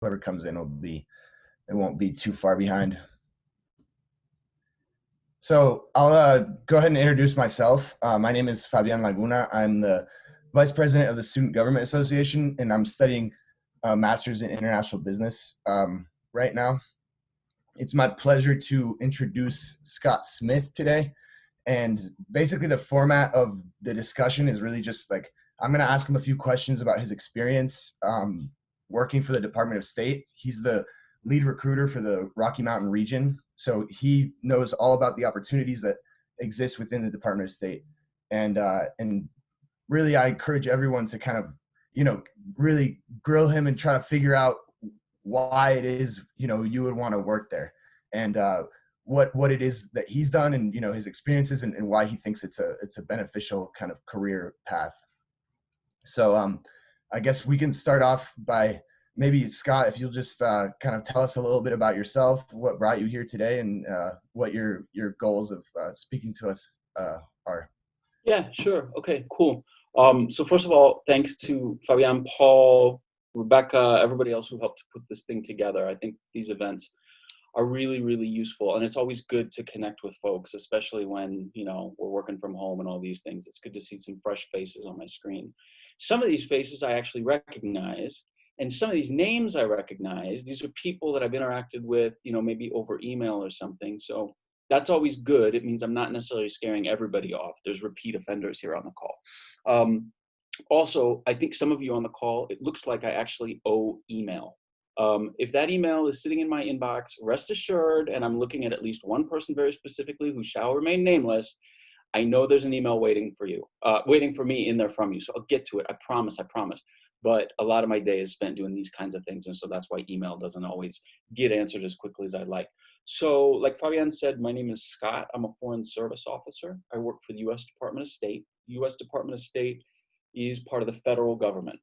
whoever comes in it won't be too far behind. So I'll go ahead and introduce myself. My name is Fabian Laguna. I'm the Vice President of the Student Government Association, and I'm studying a Master's in International Business right now. It's my pleasure to introduce Scott Smith today. And basically the format of the discussion is really just like, I'm going to ask him a few questions about his experience working for the Department of State. He's the lead recruiter for the Rocky Mountain region. So he knows all about the opportunities that exist within the Department of State. And really, I encourage everyone to kind of, really grill him and try to figure out why it is, you would want to work there. And what it is that he's done, and his experiences, and why he thinks it's a beneficial kind of career path. So I guess we can start off by maybe, Scott, if you'll just kind of tell us a little bit about yourself, what brought you here today, and what your goals of speaking to us are. Yeah, sure. Okay, cool. So first of all, thanks to Fabian, Paul, Rebecca, everybody else who helped to put this thing together. I think these events are really, really useful. And it's always good to connect with folks, especially when, we're working from home and all these things. It's good to see some fresh faces on my screen. Some of these faces I actually recognize, and some of these names I recognize. These are people that I've interacted with, maybe over email or something. So that's always good. It means I'm not necessarily scaring everybody off. There's repeat offenders here on the call. Also, I think some of you on the call, it looks like I actually owe email. If that email is sitting in my inbox, rest assured, and I'm looking at least one person very specifically who shall remain nameless, I know there's an email waiting for you, waiting for me in there from you. So I'll get to it. I promise. But a lot of my day is spent doing these kinds of things. And so that's why email doesn't always get answered as quickly as I'd like. So like Fabian said, my name is Scott. I'm a Foreign Service Officer. I work for the U.S. Department of State. U.S. Department of State is part of the federal government.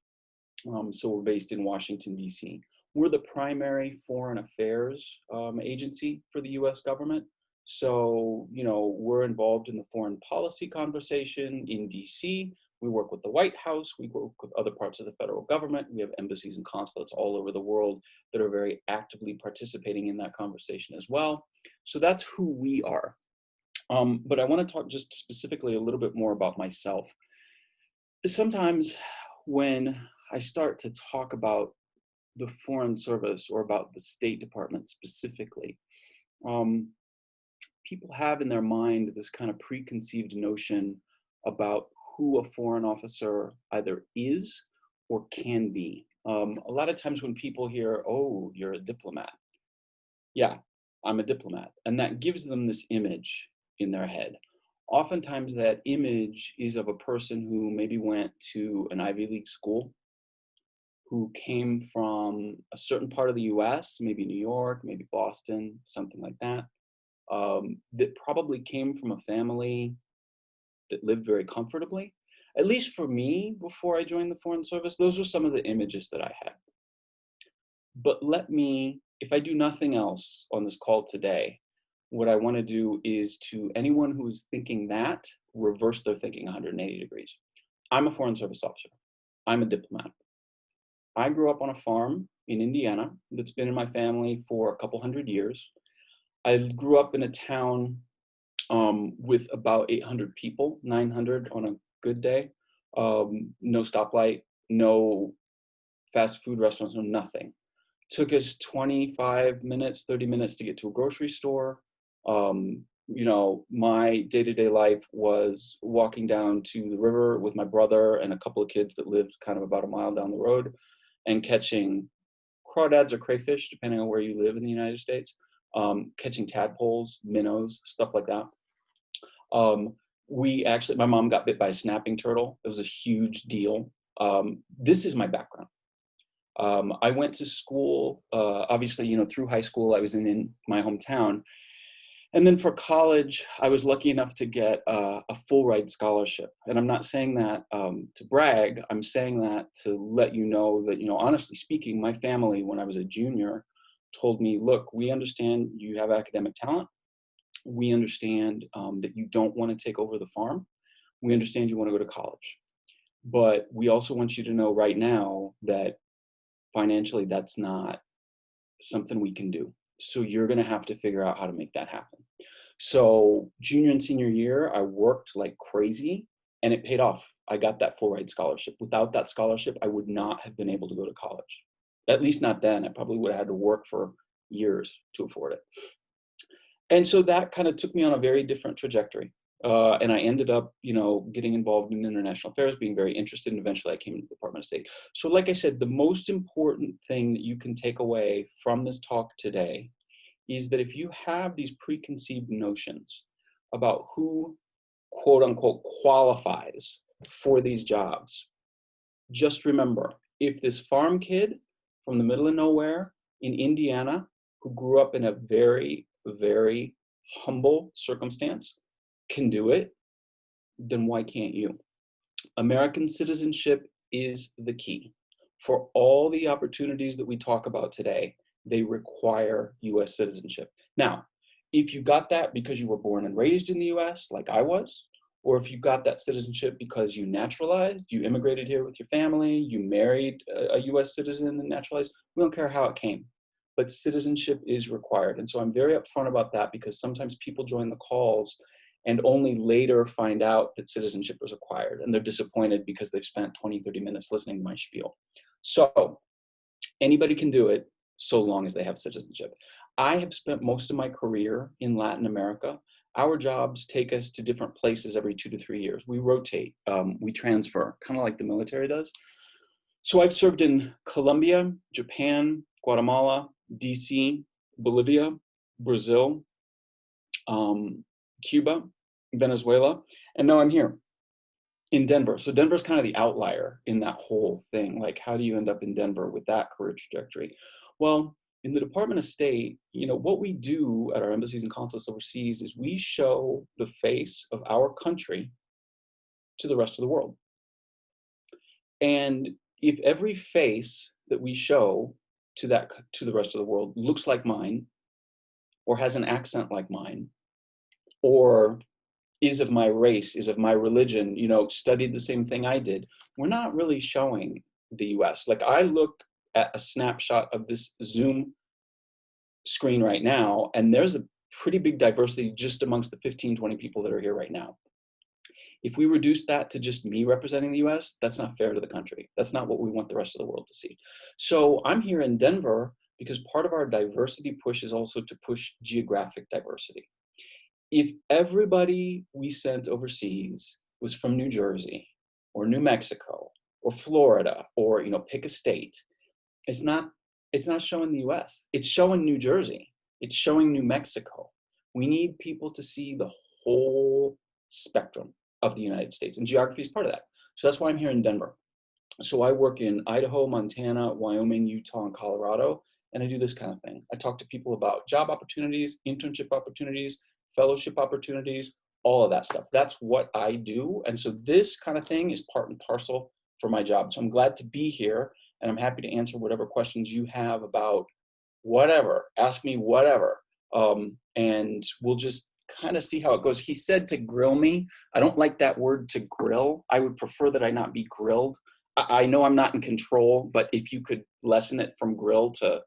So we're based in Washington, D.C. We're the primary foreign affairs agency for the U.S. government. So, we're involved in the foreign policy conversation in D.C. We work with the White House. We work with other parts of the federal government. We have embassies and consulates all over the world that are very actively participating in that conversation as well. So that's who we are. But I want to talk just specifically a little bit more about myself. Sometimes when I start to talk about the Foreign Service or about the State Department specifically, people have in their mind this kind of preconceived notion about who a foreign officer either is or can be. A lot of times when people hear, oh, you're a diplomat. Yeah, I'm a diplomat. And that gives them this image in their head. Oftentimes that image is of a person who maybe went to an Ivy League school, who came from a certain part of the US, maybe New York, maybe Boston, something like that, that probably came from a family that lived very comfortably. At least for me, before I joined the Foreign Service, those were some of the images that I had. But if I do nothing else on this call today, what I want to do is, to anyone who is thinking that, reverse their thinking 180 degrees. I'm a Foreign Service officer. I'm a diplomat. I grew up on a farm in Indiana that's been in my family for a couple hundred years. I grew up in a town with about 800 people, 900 on a good day. No stoplight, no fast food restaurants, no nothing. Took us 25 minutes, 30 minutes to get to a grocery store. My day-to-day life was walking down to the river with my brother and a couple of kids that lived kind of about a mile down the road, and catching crawdads or crayfish, depending on where you live in the United States, catching tadpoles, minnows, stuff like that. My mom got bit by a snapping turtle. It was a huge deal. This is my background. I went to school, obviously, through high school, I was in my hometown. And then for college, I was lucky enough to get a full ride scholarship. And I'm not saying that to brag. I'm saying that to let you know that, honestly speaking, my family, when I was a junior, told me, look, we understand you have academic talent. We understand that you don't want to take over the farm. We understand you want to go to college. But we also want you to know right now that financially, that's not something we can do. So you're going to have to figure out how to make that happen. So junior and senior year, I worked like crazy and it paid off. I got that full ride scholarship. Without that scholarship, I would not have been able to go to college. At least not then. I probably would have had to work for years to afford it. And so that kind of took me on a very different trajectory. And I ended up, getting involved in international affairs, being very interested, and eventually I came into the Department of State. So like I said, the most important thing that you can take away from this talk today is that if you have these preconceived notions about who, quote unquote, qualifies for these jobs, just remember, if this farm kid from the middle of nowhere in Indiana, who grew up in a very, very humble circumstance, can do it, then why can't you? American citizenship is the key. For all the opportunities that we talk about today, they require US citizenship. Now, if you got that because you were born and raised in the US, like I was, or if you got that citizenship because you naturalized, you immigrated here with your family, you married a US citizen and naturalized, we don't care how it came. But citizenship is required. And so I'm very upfront about that because sometimes people join the calls and only later find out that citizenship was acquired. And they're disappointed because they've spent 20, 30 minutes listening to my spiel. So anybody can do it so long as they have citizenship. I have spent most of my career in Latin America. Our jobs take us to different places every 2 to 3 years. We rotate, we transfer, kind of like the military does. So I've served in Colombia, Japan, Guatemala, DC, Bolivia, Brazil, Cuba, Venezuela, and now I'm here in Denver. So Denver's kind of the outlier in that whole thing. Like, how do you end up in Denver with that career trajectory? Well, in the Department of State, what we do at our embassies and consulates overseas is we show the face of our country to the rest of the world. And if every face that we show to the rest of the world looks like mine, or has an accent like mine, or is of my race, is of my religion, studied the same thing I did, we're not really showing the US. Like, I look at a snapshot of this Zoom screen right now, and there's a pretty big diversity just amongst the 15, 20 people that are here right now. If we reduce that to just me representing the US, that's not fair to the country. That's not what we want the rest of the world to see. So I'm here in Denver because part of our diversity push is also to push geographic diversity. If everybody we sent overseas was from New Jersey or New Mexico or Florida or, pick a state, it's not showing the US. It's showing New Jersey. It's showing New Mexico. We need people to see the whole spectrum of the United States, and geography is part of that. So that's why I'm here in Denver. So I work in Idaho, Montana, Wyoming, Utah, and Colorado, and I do this kind of thing. I talk to people about job opportunities, internship opportunities, fellowship opportunities, all of that stuff. That's what I do. And so this kind of thing is part and parcel for my job. So I'm glad to be here, and I'm happy to answer whatever questions you have about whatever. Ask me whatever. And we'll just kind of see how it goes. He said to grill me. I don't like that word, to grill. I would prefer that I not be grilled. I know I'm not in control, but if you could lessen it from grill to,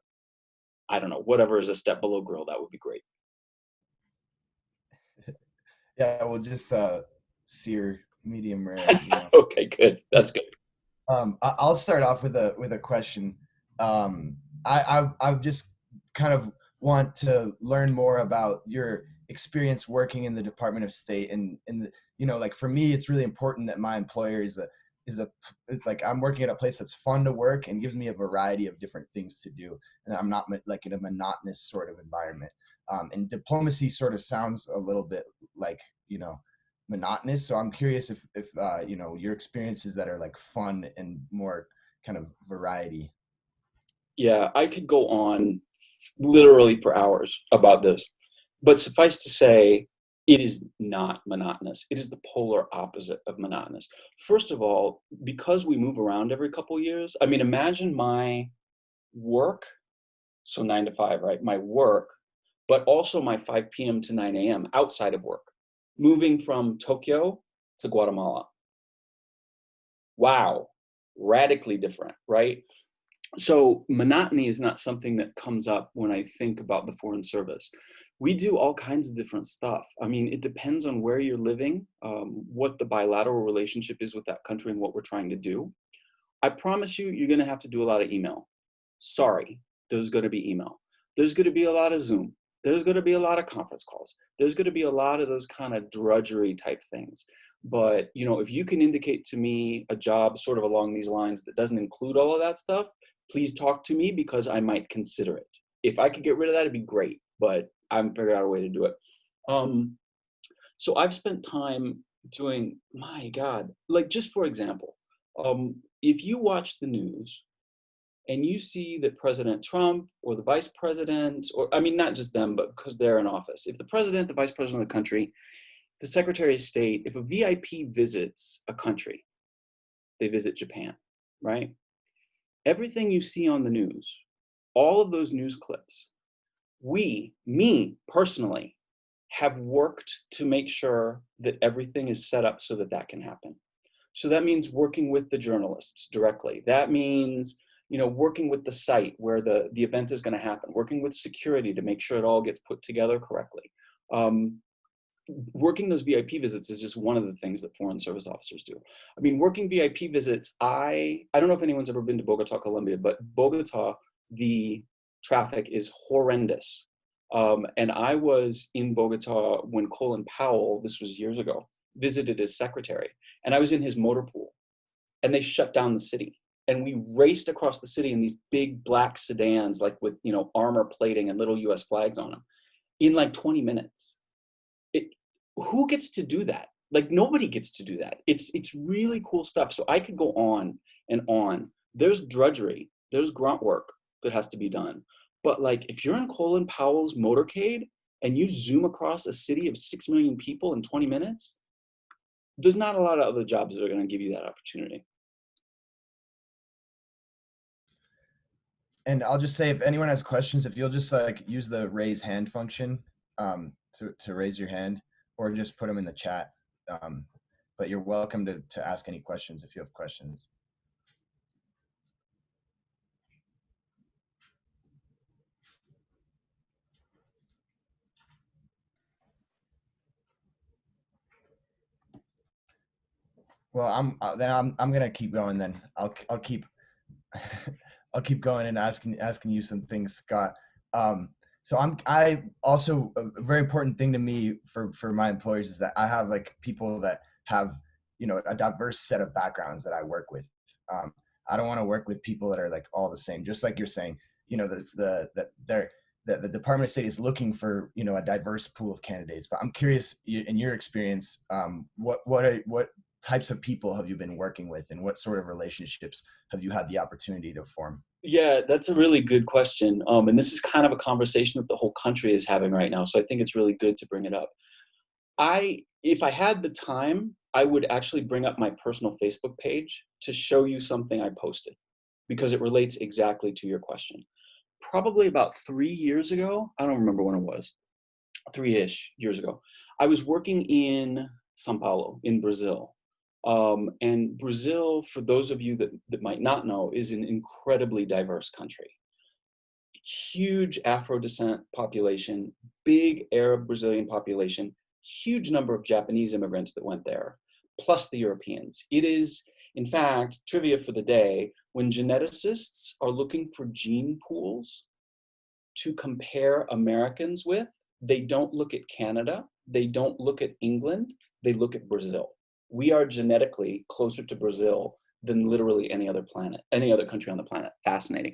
I don't know, whatever is a step below grill, that would be great. Yeah, we'll just sear medium rare. Okay, good. That's good. I'll start off with a question. I just kind of want to learn more about your experience working in the Department of State, and like, for me, it's really important that my employer it's like I'm working at a place that's fun to work and gives me a variety of different things to do, and I'm not like in a monotonous sort of environment. And diplomacy sort of sounds a little bit like, monotonous. So I'm curious if your experiences that are like fun and more kind of variety. Yeah, I could go on literally for hours about this, but suffice to say, it is not monotonous. It is the polar opposite of monotonous. First of all, because we move around every couple of years, I mean, imagine my work, so 9 to 5, right? My work, but also my 5 p.m. to 9 a.m. outside of work, moving from Tokyo to Guatemala. Wow, radically different, right? So monotony is not something that comes up when I think about the Foreign Service. We do all kinds of different stuff. I mean, it depends on where you're living, what the bilateral relationship is with that country and what we're trying to do. I promise you, you're gonna have to do a lot of email. Sorry, there's gonna be email. There's gonna be a lot of Zoom. There's gonna be a lot of conference calls. There's gonna be a lot of those kind of drudgery type things. But you know, if you can indicate to me a job sort of along these lines that doesn't include all of that stuff, please talk to me because I might consider it. If I could get rid of that, it'd be great, but I'm figuring out a way to do it. Um, so I've spent time doing, my God, like just for example, if you watch the news and you see that President Trump or the vice president, or I mean, not just them, but because they're in office, if the president, the vice president of the country, the secretary of state, if a VIP visits a country, they visit Japan, right? Everything you see on the news, all of those news clips, me personally, have worked to make sure that everything is set up so that that can happen. So that means working with the journalists directly. That means, you know, working with the site where the event is going to happen, working with security to make sure it all gets put together correctly. Working those VIP visits is just one of the things that Foreign Service officers do. I mean, working VIP visits, I don't know if anyone's ever been to Bogota, Colombia, but Bogota, the traffic is horrendous. And I was in Bogota when Colin Powell, this was years ago, visited his secretary, and I was in his motor pool, and they shut down the city. And we raced across the city in these big black sedans, like with, you know, armor plating and little US flags on them in like 20 minutes. Who gets to do that? Like nobody gets to do that. It's really cool stuff. So I could go on and on. There's drudgery, there's grunt work that has to be done. But like if you're in Colin Powell's motorcade and you zoom across a city of 6 million people in 20 minutes, there's not a lot of other jobs that are going to give you that opportunity. And I'll just say, if anyone has questions, if you'll just like use the raise hand function to raise your hand, or just put them in the chat. But you're welcome to ask any questions if you have questions. Well, I'm gonna keep going then. I'll keep I'll keep going and asking you some things, Scott. So I also, a very important thing to me for my employers is that I have like people that have, you know, a diverse set of backgrounds that I work with. I don't want to work with people that are like all the same. Just like you're saying, you know, the Department of State is looking for, you know, a diverse pool of candidates. But I'm curious, in your experience, what types of people have you been working with, and what sort of relationships have you had the opportunity to form? Yeah, that's a really good question. And this is kind of a conversation that the whole country is having right now. So I think it's really good to bring it up. If I had the time, I would actually bring up my personal Facebook page to show you something I posted because it relates exactly to your question. Probably about 3 years ago, I don't remember when it was, 3-ish years ago, I was working in Sao Paulo in Brazil. And Brazil, for those of you that might not know, is an incredibly diverse country. Huge Afro descent population, big Arab Brazilian population, huge number of Japanese immigrants that went there, plus the Europeans. It is, in fact, trivia for the day, when geneticists are looking for gene pools to compare Americans with, they don't look at Canada, they don't look at England, they look at Brazil. We are genetically closer to Brazil than literally any other planet, any other country on the planet. Fascinating.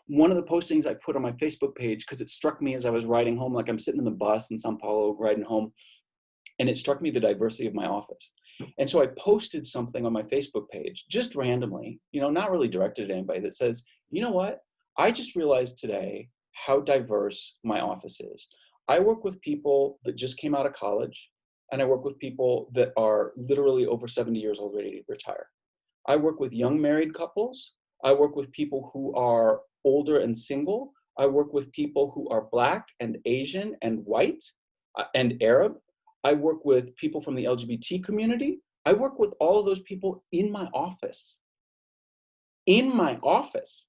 One of the postings I put on my Facebook page, because it struck me as I was riding home, like I'm sitting in the bus in Sao Paulo riding home, and it struck me the diversity of my office. And so I posted something on my Facebook page, just randomly, you know, not really directed at anybody, that says, you know what? I just realized today how diverse my office is. I work with people that just came out of college, and I work with people that are literally over 70 years old, ready to retire. I work with young married couples. I work with people who are older and single. I work with people who are Black and Asian and white and Arab. I work with people from the LGBT community. I work with all of those people in my office. In my office.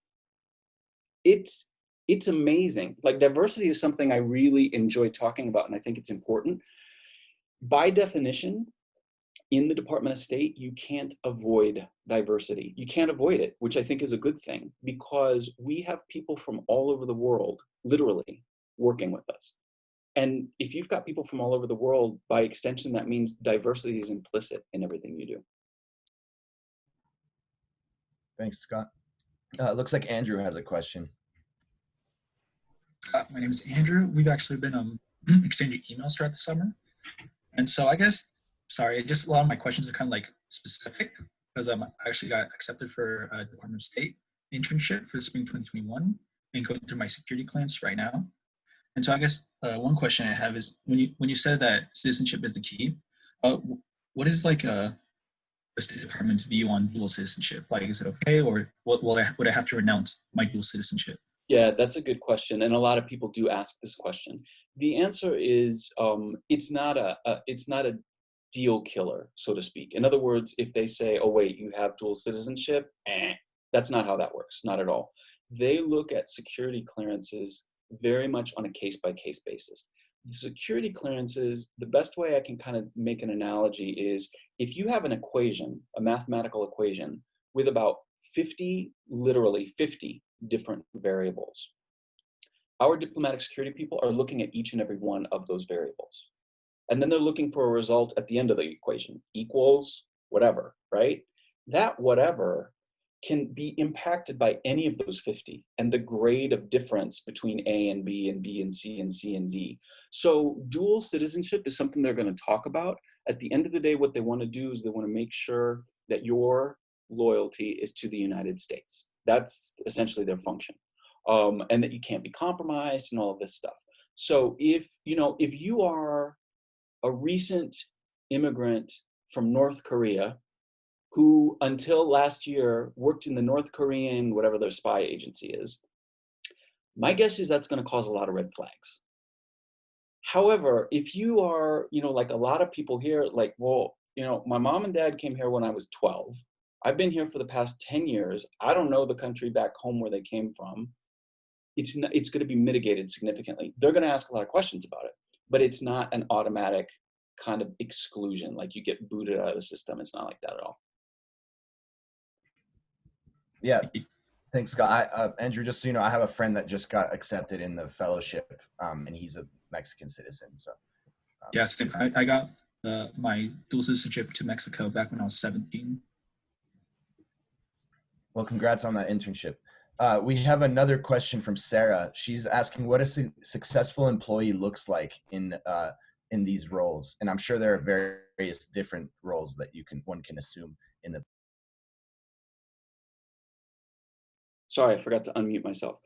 it's it's amazing. Like, diversity is something I really enjoy talking about, and I think it's important. By definition, in the Department of State, you can't avoid diversity. You can't avoid it, which I think is a good thing, because we have people from all over the world, literally, working with us. And if you've got people from all over the world, by extension, that means diversity is implicit in everything you do. Thanks, Scott. Looks like Andrew has a question. My name is Andrew. We've actually been exchanging emails throughout the summer. And so I guess, sorry, just a lot of my questions are kind of like specific because I actually got accepted for a Department of State internship for the spring 2021 and going through my security clearance right now. And so I guess one question I have is when you said that citizenship is the key, what is like the State Department's view on dual citizenship? Like, is it okay, or would I have to renounce my dual citizenship? Yeah, that's a good question, and a lot of people do ask this question. The answer is it's not a deal killer, so to speak. In other words, if they say, "Oh wait, you have dual citizenship," that's not how that works. Not at all. They look at security clearances very much on a case-by-case basis. The security clearances, the best way I can kind of make an analogy is if you have an equation, a mathematical equation, with about 50, literally 50 different variables. Our diplomatic security people are looking at each and every one of those variables. And then they're looking for a result at the end of the equation, equals whatever, right? That whatever can be impacted by any of those 50 and the grade of difference between A and B and B and C and C and D. So dual citizenship is something they're going to talk about. At the end of the day, what they want to do is they want to make sure that your loyalty is to the United States. That's essentially their function. And that you can't be compromised and all of this stuff. So if you are a recent immigrant from North Korea who until last year worked in the North Korean, whatever their spy agency is, my guess is that's going to cause a lot of red flags. However, if you are, like a lot of people here, like, well, my mom and dad came here when I was 12. I've been here for the past 10 years. I don't know the country back home where they came from. It's going to be mitigated significantly. They're going to ask a lot of questions about it, but it's not an automatic kind of exclusion, like you get booted out of the system. It's not like that at all. Yeah, thanks, Scott. Andrew, just so you know, I have a friend that just got accepted in the fellowship, and he's a Mexican citizen. So yes, I got my dual citizenship to Mexico back when I was 17. Well, congrats on that internship. We have another question from Sarah. She's asking what a successful employee looks like in these roles, and I'm sure there are various different roles that one can assume in the. Sorry, I forgot to unmute myself.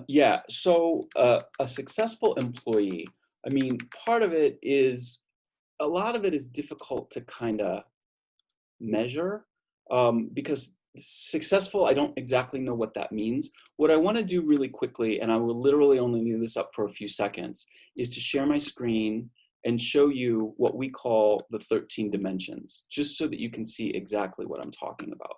Yeah, so a successful employee, I mean, a lot of it is difficult to kind of measure because successful, I don't exactly know what that means. What I want to do really quickly, and I will literally only leave this up for a few seconds, is to share my screen and show you what we call the 13 dimensions, just so that you can see exactly what I'm talking about.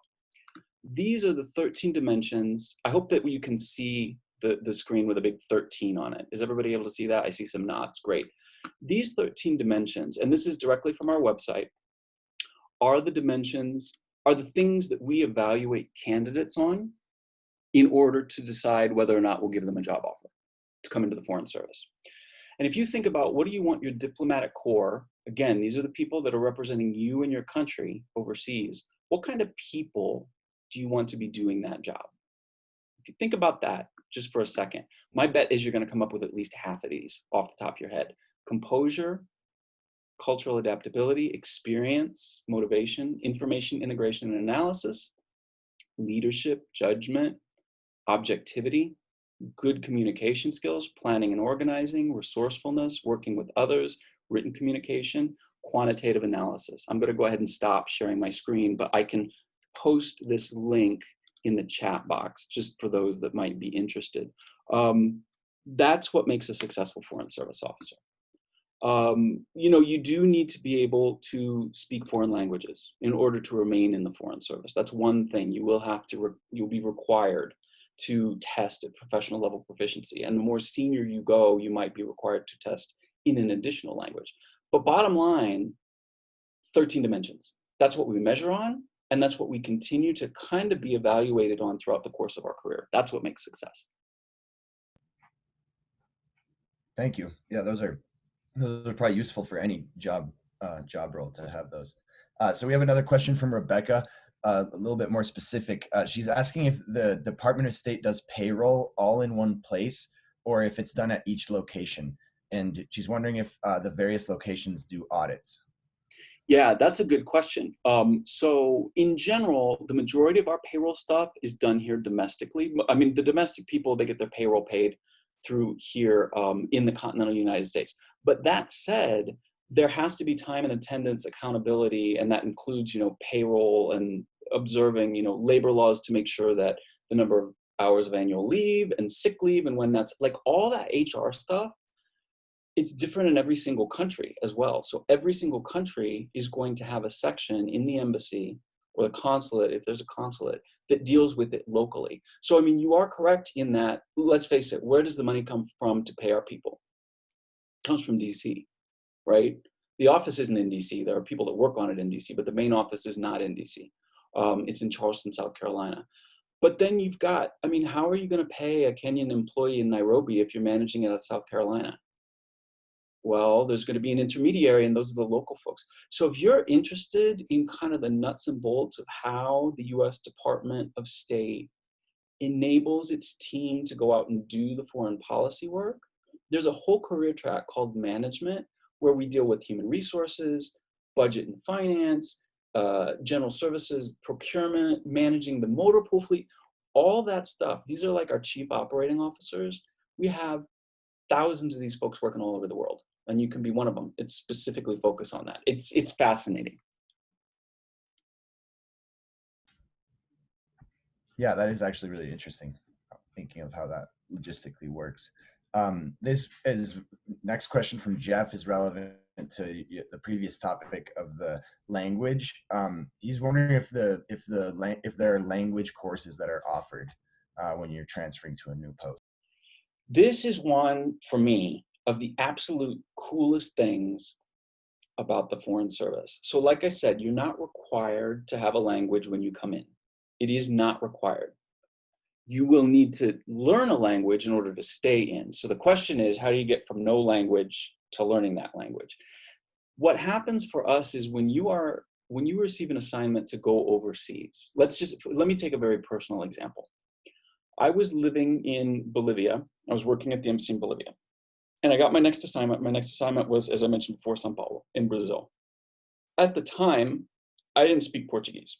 These are the 13 dimensions. I hope that you can see the screen with a big 13 on it. Is everybody able to see that? I see some nods, great. These 13 dimensions, and this is directly from our website, are the things that we evaluate candidates on in order to decide whether or not we'll give them a job offer to come into the Foreign Service. And if you think about what do you want your diplomatic corps, again, these are the people that are representing you and your country overseas, what kind of people do you want to be doing that job? If you think about that just for a second, my bet is you're going to come up with at least half of these off the top of your head. Composure, cultural adaptability, experience, motivation, information integration and analysis, leadership, judgment, objectivity, good communication skills, planning and organizing, resourcefulness, working with others, written communication, quantitative analysis. I'm going to go ahead and stop sharing my screen, but I can post this link in the chat box just for those that might be interested. That's what makes a successful Foreign Service officer. You do need to be able to speak foreign languages in order to remain in the Foreign Service. That's one thing. You'll be required to test at professional level proficiency. And the more senior you go, you might be required to test in an additional language. But bottom line, 13 dimensions. That's what we measure on, and that's what we continue to kind of be evaluated on throughout the course of our career. That's what makes success. Thank you. Yeah, those are probably useful for any job role to have those. So we have another question from Rebecca, a little bit more specific. She's asking if the Department of State does payroll all in one place or if it's done at each location. And she's wondering if the various locations do audits. Yeah, that's a good question. So in general, the majority of our payroll stuff is done here domestically. I mean, the domestic people, they get their payroll paid through here in the continental United States. But that said, there has to be time and attendance accountability, and that includes, payroll and observing, labor laws to make sure that the number of hours of annual leave and sick leave, and when that's like all that HR stuff, it's different in every single country as well. So every single country is going to have a section in the embassy or the consulate, if there's a consulate, that deals with it locally. So, I mean, you are correct in that, let's face it, where does the money come from to pay our people? It comes from DC, right? The office isn't in DC. There are people that work on it in DC, but the main office is not in DC. It's in Charleston, South Carolina. But then you've got, I mean, how are you going to pay a Kenyan employee in Nairobi if you're managing it out of South Carolina? Well, there's going to be an intermediary, and those are the local folks. So if you're interested in kind of the nuts and bolts of how the US Department of State enables its team to go out and do the foreign policy work, there's a whole career track called management, where we deal with human resources, budget and finance, general services, procurement, managing the motor pool fleet, all that stuff. These are like our chief operating officers. We have thousands of these folks working all over the world, and you can be one of them. It's specifically focused on that. It's fascinating. Yeah, that is actually really interesting, thinking of how that logistically works. This is next question from Jeff is relevant to the previous topic of the language. He's wondering if there are language courses that are offered when you're transferring to a new post. This is one, for me, of the absolute coolest things about the Foreign Service. So like I said, you're not required to have a language when you come in. It is not required. You will need to learn a language in order to stay in. So the question is, how do you get from no language to learning that language? What happens for us is when you receive an assignment to go overseas, let me take a very personal example. I was living in Bolivia. I was working at the embassy in Bolivia. And I got my next assignment. My next assignment was, as I mentioned before, São Paulo in Brazil. At the time, I didn't speak Portuguese.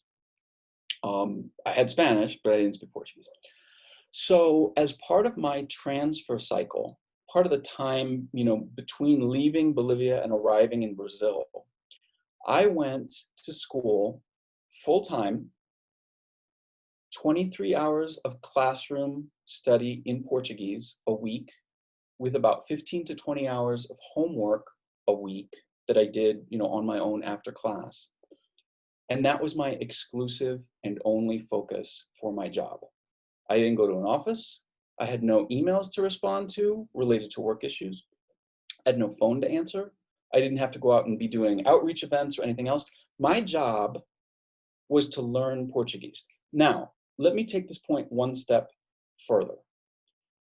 I had Spanish, but I didn't speak Portuguese. So as part of my transfer cycle, part of the time, between leaving Bolivia and arriving in Brazil, I went to school full-time, 23 hours of classroom study in Portuguese a week, with about 15 to 20 hours of homework a week that I did, on my own after class. And that was my exclusive and only focus for my job. I didn't go to an office. I had no emails to respond to related to work issues. I had no phone to answer. I didn't have to go out and be doing outreach events or anything else. My job was to learn Portuguese. Now, let me take this point one step further.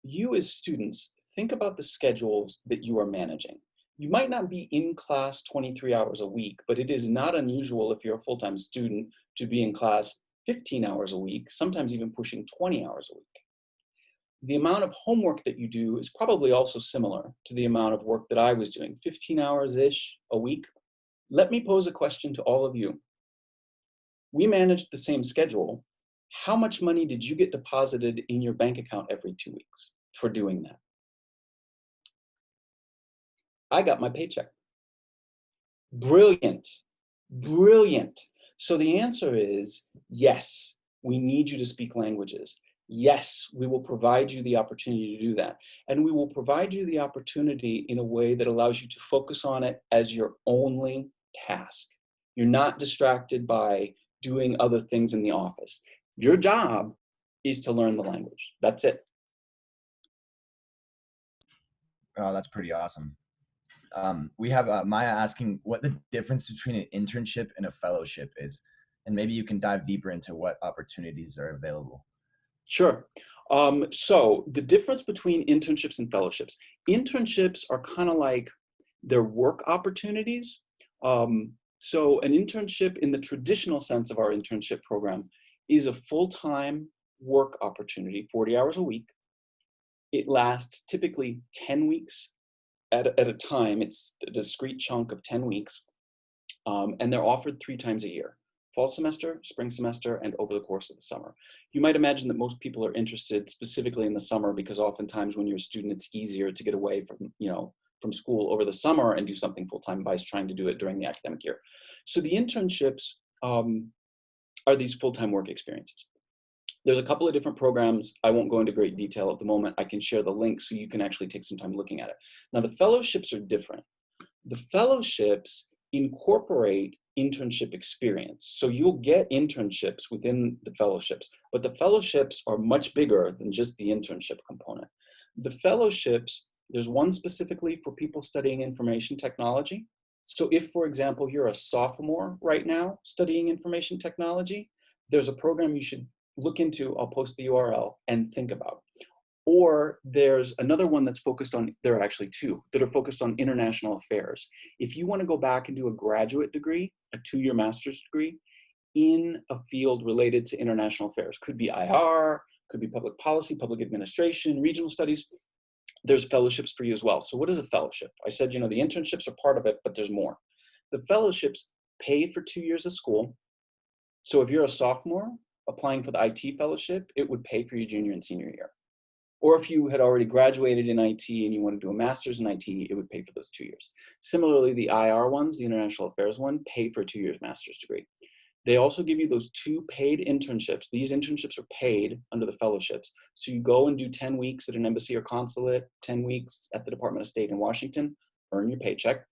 You as students, think about the schedules that you are managing. You might not be in class 23 hours a week, but it is not unusual if you're a full-time student to be in class 15 hours a week, sometimes even pushing 20 hours a week. The amount of homework that you do is probably also similar to the amount of work that I was doing, 15 hours-ish a week. Let me pose a question to all of you. We managed the same schedule. How much money did you get deposited in your bank account every 2 weeks for doing that? I got my paycheck. Brilliant, brilliant. So the answer is yes, we need you to speak languages. Yes, we will provide you the opportunity to do that. And we will provide you the opportunity in a way that allows you to focus on it as your only task. You're not distracted by doing other things in the office. Your job is to learn the language. That's it. Oh, that's pretty awesome. We have Maya asking what the difference between an internship and a fellowship is, and maybe you can dive deeper into what opportunities are available. Sure. So the difference between internships and fellowships, internships are kind of like they're work opportunities. So an internship in the traditional sense of our internship program is a full-time work opportunity, 40 hours a week. It lasts typically 10 weeks at a time. It's a discrete chunk of 10 weeks. And they're offered 3 times a year: fall semester, spring semester, and over the course of the summer. You might imagine that most people are interested specifically in the summer because oftentimes when you're a student, it's easier to get away from school over the summer and do something full-time by trying to do it during the academic year. So the internships are these full-time work experiences. There's a couple of different programs. I won't go into great detail at the moment. I can share the link so you can actually take some time looking at it. Now, the fellowships are different. The fellowships incorporate internship experience. So you'll get internships within the fellowships, but the fellowships are much bigger than just the internship component. The fellowships, there's one specifically for people studying information technology. So if, for example, you're a sophomore right now studying information technology, there's a program you should look into. I'll post the URL and think about. Or there's another one that's focused on, there are actually 2 that are focused on international affairs. If you want to go back and do a graduate degree, a 2-year master's degree in a field related to international affairs, could be IR, could be public policy, public administration, regional studies, there's fellowships for you as well. So what is a fellowship? I said, the internships are part of it, but there's more. The fellowships pay for 2 years of school. So if you're a sophomore applying for the IT fellowship, it would pay for your junior and senior year. Or if you had already graduated in IT and you want to do a master's in IT, it would pay for those 2 years. Similarly, the IR ones, the international affairs one, pay for a 2 years master's degree. They also give you those 2 paid internships. These internships are paid under the fellowships. So you go and do 10 weeks at an embassy or consulate, 10 weeks at the Department of State in Washington, earn your paycheck.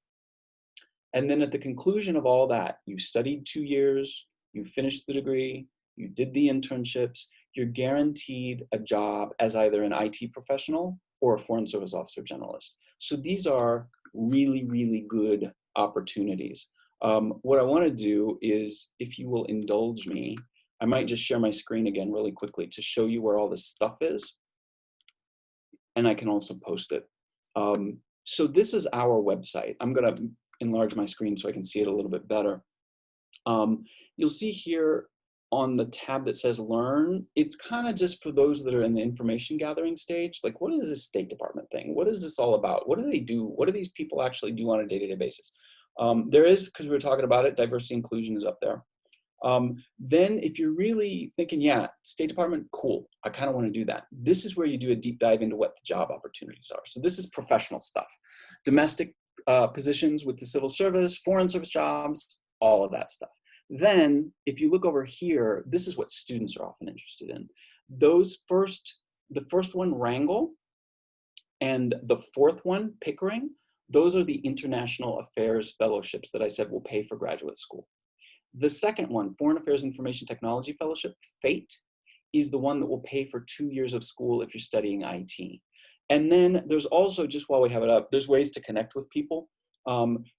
And then at the conclusion of all that, you studied 2 years, you finished the degree, you did the internships, you're guaranteed a job as either an IT professional or a Foreign Service Officer Generalist. So these are really, really good opportunities. What I want to do is, if you will indulge me, I might just share my screen again really quickly to show you where all this stuff is. And I can also post it. So this is our website. I'm going to enlarge my screen so I can see it a little bit better. You'll see here on the tab that says Learn, it's kind of just for those that are in the information gathering stage. Like, what is this State Department thing? What is this all about? What do they do? What do these people actually do on a day-to-day basis? There is, because we were talking about it, diversity inclusion is up there. Then if you're really thinking, yeah, State Department, cool, I kind of want to do that. This is where you do a deep dive into what the job opportunities are. So this is professional stuff. Domestic positions with the civil service, foreign service jobs, all of that stuff. Then if you look over here, this is what students are often interested in. The first one, Wrangell, and the 4th one, Pickering, those are the international affairs fellowships that I said will pay for graduate school. The second one, Foreign Affairs Information Technology Fellowship, FATE, is the one that will pay for 2 years of school if you're studying IT. And then there's also, just while we have it up, there's ways to connect with people.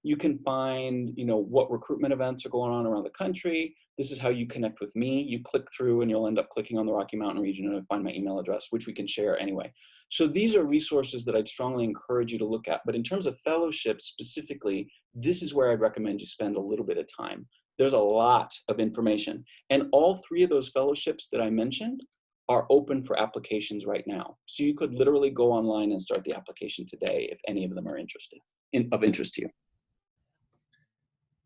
You can find, what recruitment events are going on around the country. This is how you connect with me. You click through and you'll end up clicking on the Rocky Mountain region and find my email address, which we can share anyway. So these are resources that I'd strongly encourage you to look at. But in terms of fellowships specifically, this is where I'd recommend you spend a little bit of time. There's a lot of information. And all 3 of those fellowships that I mentioned are open for applications right now. So you could literally go online and start the application today if any of them are of interest to you.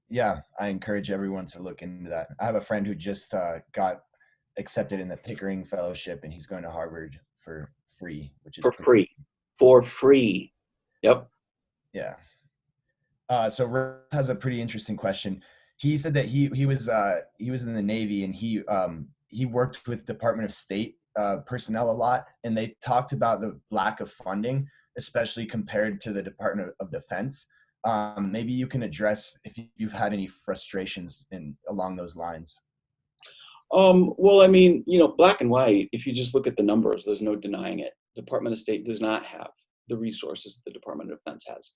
Yeah, I encourage everyone to look into that. I have a friend who just got accepted in the Pickering Fellowship, and he's going to Harvard for free, which is for free. Yep. Yeah. So Russ has a pretty interesting question. He said that he was in the Navy, and he worked with Department of State personnel a lot, and they talked about the lack of funding, especially compared to the Department of Defense. Maybe you can address if you've had any frustrations along those lines. Well, I mean, black and white, if you just look at the numbers, there's no denying it. Department of State does not have the resources the Department of Defense has.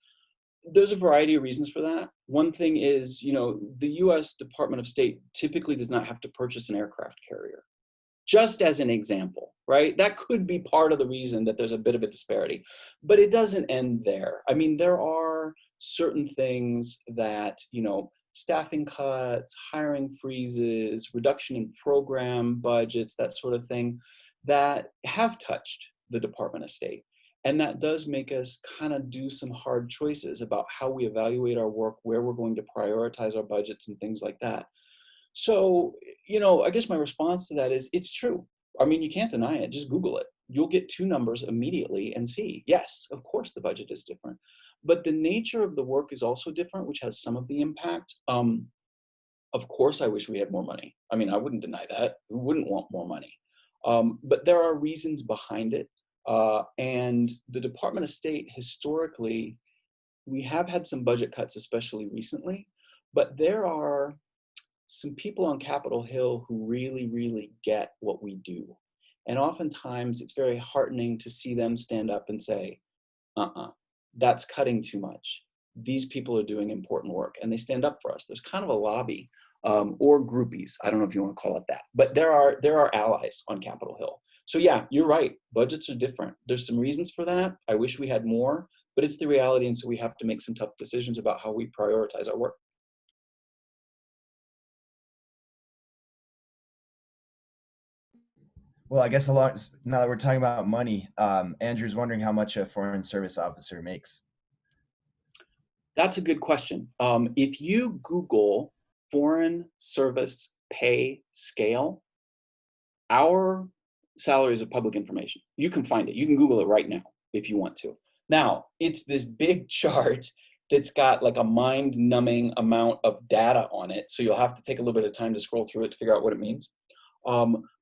There's a variety of reasons for that. One thing is, the US Department of State typically does not have to purchase an aircraft carrier. Just as an example, right? That could be part of the reason that there's a bit of a disparity, but it doesn't end there. I mean, there are certain things that, staffing cuts, hiring freezes, reduction in program budgets, that sort of thing, that have touched the Department of State. And that does make us kind of do some hard choices about how we evaluate our work, where we're going to prioritize our budgets and things like that. So, I guess my response to that is it's true. I mean, you can't deny it. Just Google it. You'll get two numbers immediately and see, yes, of course the budget is different. But the nature of the work is also different, which has some of the impact. Of course, I wish we had more money. I mean, I wouldn't deny that. Who wouldn't want more money? But there are reasons behind it. And the Department of State, historically, we have had some budget cuts, especially recently. But there are some people on Capitol Hill who really, really get what we do. And oftentimes it's very heartening to see them stand up and say, that's cutting too much. These people are doing important work, and they stand up for us. There's kind of a lobby, or groupies. I don't know if you want to call it that, but there are allies on Capitol Hill. So yeah, you're right. Budgets are different. There's some reasons for that. I wish we had more, but it's the reality. And so we have to make some tough decisions about how we prioritize our work. Well, I guess now that we're talking about money, Andrew's wondering how much a foreign service officer makes. That's a good question. If you Google foreign service pay scale, our salaries are public information. You can find it. You can Google it right now if you want to. Now, it's this big chart that's got like a mind-numbing amount of data on it. So you'll have to take a little bit of time to scroll through it to figure out what it means.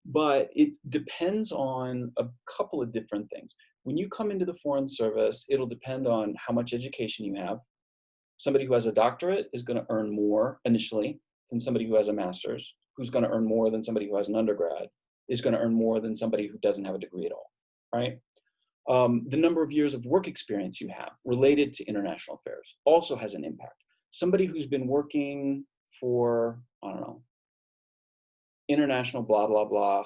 But it depends on a couple of different things. When you come into the foreign service, it'll depend on how much education you have. Somebody who has a doctorate is going to earn more initially than somebody who has a master's, who's going to earn more than somebody who has an undergrad, is going to earn more than somebody who doesn't have a degree at all, right? The number of years of work experience you have related to international affairs also has an impact. Somebody who's been working for, I don't know, international blah, blah, blah,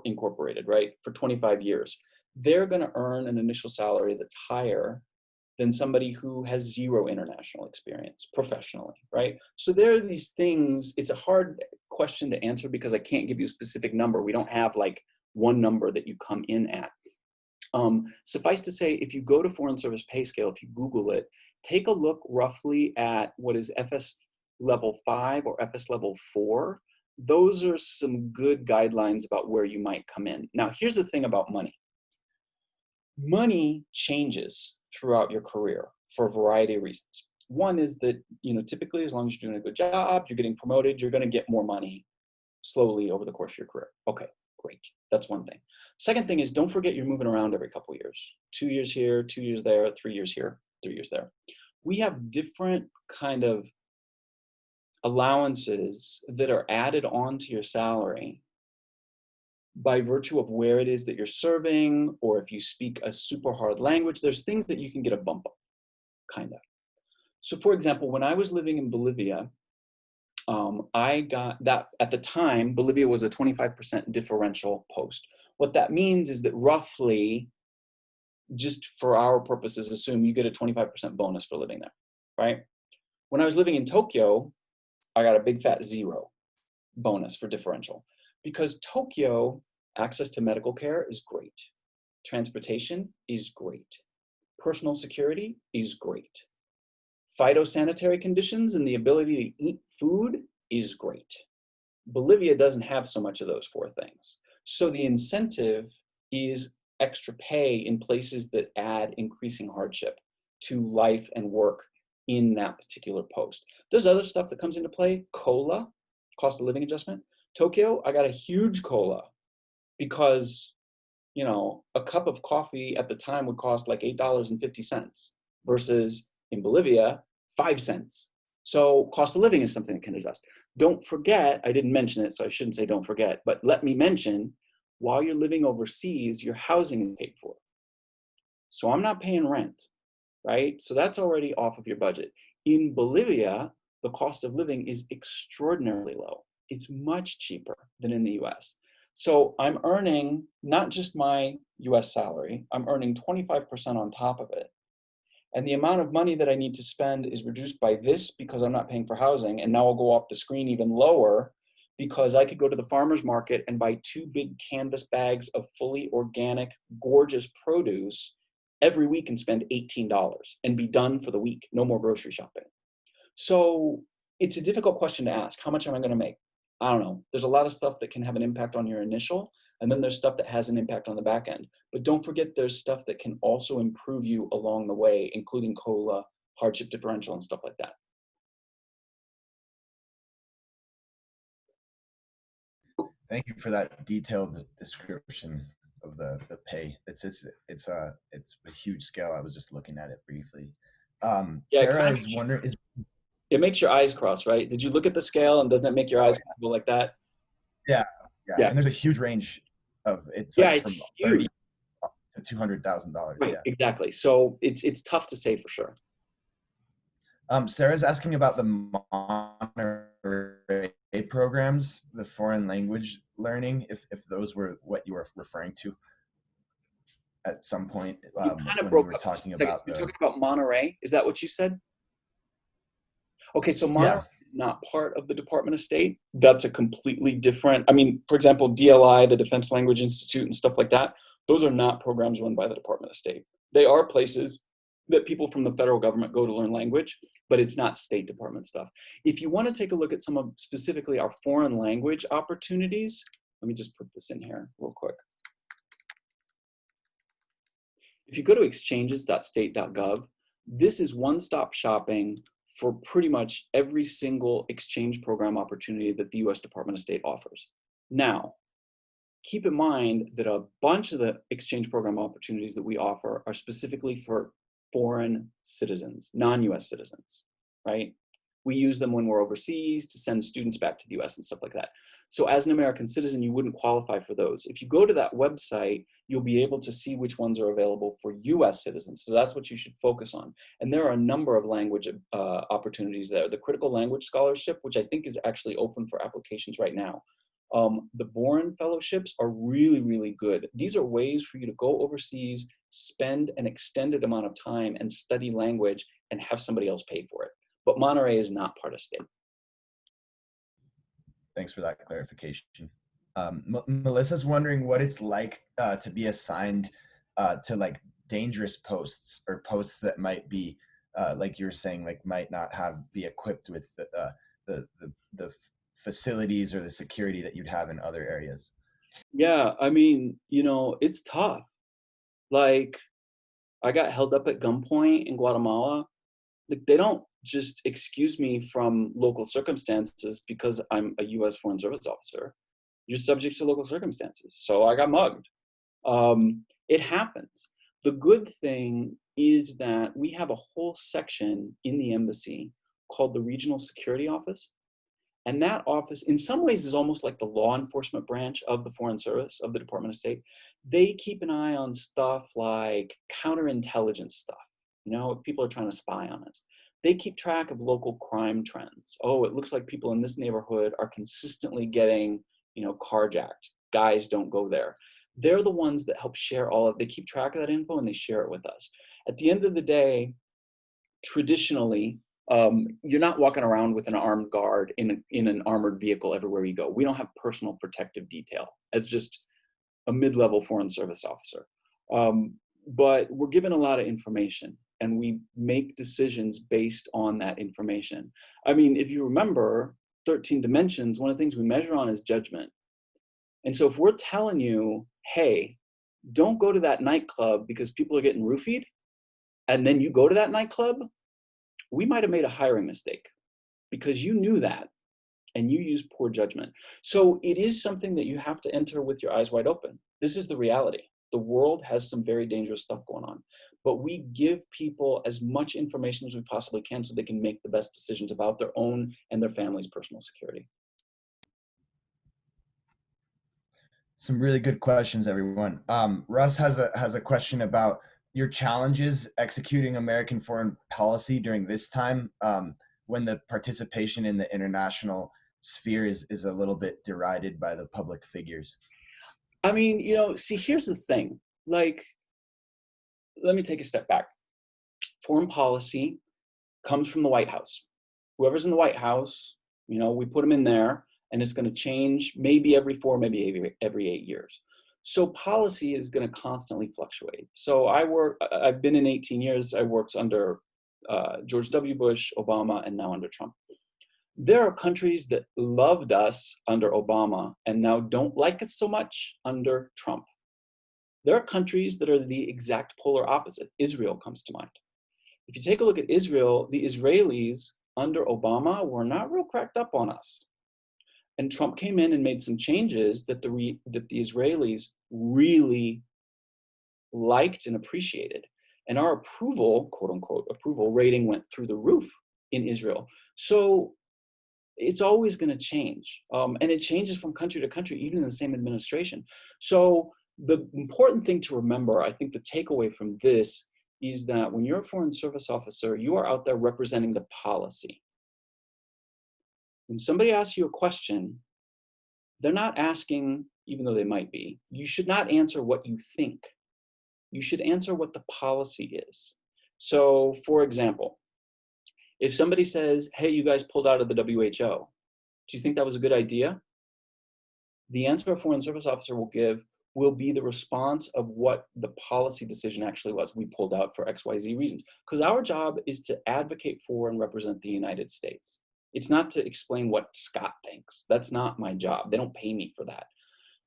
incorporated, right, for 25 years, they're going to earn an initial salary that's higher than somebody who has zero international experience professionally, right? So there are these things. It's a hard question to answer because I can't give you a specific number. We don't have like one number that you come in at. Suffice to say, if you go to Foreign Service Pay Scale, if you Google it, take a look roughly at what is FS level 5 or FS level 4. Those are some good guidelines about where you might come in. Now, here's the thing about money. Money changes throughout your career for a variety of reasons. One is that, typically as long as you're doing a good job, you're getting promoted, you're going to get more money slowly over the course of your career. Okay, great. That's one thing. Second thing is, don't forget you're moving around every couple of years. 2 years here, 2 years there, 3 years here, 3 years there. We have different kind of allowances that are added onto your salary by virtue of where it is that you're serving, or if you speak a super hard language, there's things that you can get a bump up, kind of. So for example, when I was living in Bolivia, I got that at the time, Bolivia was a 25% differential post. What that means is that roughly, just for our purposes, assume you get a 25% bonus for living there, right? When I was living in Tokyo, I got a big fat 0 bonus for differential, because Tokyo, access to medical care is great. Transportation is great. Personal security is great. Phytosanitary conditions and the ability to eat food is great. Bolivia doesn't have so much of those 4 things. So the incentive is extra pay in places that add increasing hardship to life and work in that particular post. There's other stuff that comes into play. COLA, cost of living adjustment. Tokyo, I got a huge COLA because, a cup of coffee at the time would cost like $8.50 versus in Bolivia, 5 cents. So cost of living is something that can adjust. don't forget, I didn't mention it, so I shouldn't say don't forget, but let me mention, while you're living overseas, your housing is paid for. So I'm not paying rent, right? So that's already off of your budget. In Bolivia, the cost of living is extraordinarily low. It's much cheaper than in the US. So I'm earning not just my US salary, I'm earning 25% on top of it. And the amount of money that I need to spend is reduced by this because I'm not paying for housing. And now I'll go off the screen even lower because I could go to the farmer's market and buy 2 big canvas bags of fully organic, gorgeous produce every week and spend $18 and be done for the week. No more grocery shopping. So it's a difficult question to ask. How much am I going to make? I don't know. There's a lot of stuff that can have an impact on your initial, and then there's stuff that has an impact on the back end. But don't forget there's stuff that can also improve you along the way, including COLA, hardship differential, and stuff like that. Thank you for that detailed description of the pay. It's a huge scale. I was just looking at it briefly. Yeah, Sarah is wondering, it makes your eyes cross, right? Did you look at the scale and doesn't that make your eyes go like that? Yeah. Yeah. And there's a huge range of it's Yeah, like it's from huge. $30,000 to $200,000. Right, Yeah. exactly. So it's tough to say for sure. Sarah's asking about the Monterey programs, the foreign language learning, if those were what you were referring to at some point You kind of when broke we were up. talking You're about talking about Monterey. Is that what you said? Okay, so Monterey is not part of the Department of State. That's a completely different, I mean, for example, DLI, the Defense Language Institute and stuff like that, those are not programs run by the Department of State. They are places that people from the federal government go to learn language, but it's not State Department stuff. If you want to take a look at some of specifically our foreign language opportunities, let me just put this in here real quick. If you go to exchanges.state.gov, this is one-stop shopping for pretty much every single exchange program opportunity that the US Department of State offers. Now, keep in mind that a bunch of the exchange program opportunities that we offer are specifically for foreign citizens, non-US citizens, right? We use them when we're overseas to send students back to the US and stuff like that. So as an American citizen, you wouldn't qualify for those. If you go to that website, you'll be able to see which ones are available for US citizens. So that's what you should focus on. And there are a number of language opportunities there. The Critical Language Scholarship, which I think is actually open for applications right now. The Boren Fellowships are really, really good. These are ways for you to go overseas, spend an extended amount of time and study language and have somebody else pay for it. But Monterey is not part of state. Thanks for that clarification. Melissa's wondering what it's like to be assigned to like dangerous posts or posts that might be, like you were saying, like might not be equipped with the facilities or the security that you'd have in other areas. Yeah, I mean, you know, it's tough. Like, I got held up at gunpoint in Guatemala. Like, they don't just excuse me from local circumstances because I'm a U.S. Foreign Service officer. You're subject to local circumstances. So I got mugged. It happens. The good thing is that we have a whole section in the embassy called the Regional Security Office. And that office, in some ways, is almost like the law enforcement branch of the Foreign Service, of the Department of State. They keep an eye on stuff like counterintelligence stuff. You know, if people are trying to spy on us. They keep track of local crime trends. Oh, it looks like people in this neighborhood are consistently getting, you know, carjacked. Guys, don't go there. They're the ones that help share all of, they keep track of that info and they share it with us. At the end of the day, traditionally, you're not walking around with an armed guard in an armored vehicle everywhere you go. We don't have personal protective detail as just a mid-level Foreign Service officer. But we're given a lot of information and we make decisions based on that information. I mean, if you remember 13 dimensions, one of the things we measure on is judgment. And so if we're telling you, hey, don't go to that nightclub because people are getting roofied, and then you go to that nightclub, we might have made a hiring mistake because you knew that and you used poor judgment. So it is something that you have to enter with your eyes wide open. This is the reality. The world has some very dangerous stuff going on. but we give people as much information as we possibly can so they can make the best decisions about their own and their family's personal security. Some really good questions, everyone. Russ has a question about your challenges executing American foreign policy during this time, when the participation in the international sphere is a little bit derided by the public figures. I mean, you know, see, here's the thing. Like, let me take a step back. Foreign policy comes from the White House. Whoever's in the White House, you know, we put them in there, and it's going to change maybe every 4, maybe every 8 years. So policy is going to constantly fluctuate. So I've been in 18 years. I worked under George W. Bush, Obama, and now under Trump. There are countries that loved us under Obama and now don't like us so much under Trump. There are countries that are the exact polar opposite. Israel comes to mind. If you take a look at Israel, the Israelis under Obama were not real cracked up on us. And Trump came in and made some changes that the Israelis really liked and appreciated. And our approval, quote unquote, approval rating went through the roof in Israel. So it's always going to change. And it changes from country to country, even in the same administration. So the important thing to remember, I think the takeaway from this is that when you're a foreign service officer, you are out there representing the policy. When somebody asks you a question, they're not asking, even though they might be, you should not answer what you think. You should answer what the policy is. So, for example, if somebody says, hey, you guys pulled out of the WHO, do you think that was a good idea? The answer a foreign service officer will give will be the response of what the policy decision actually was. We pulled out for XYZ reasons. Because our job is to advocate for and represent the United States. It's not to explain what Scott thinks. That's not my job. They don't pay me for that.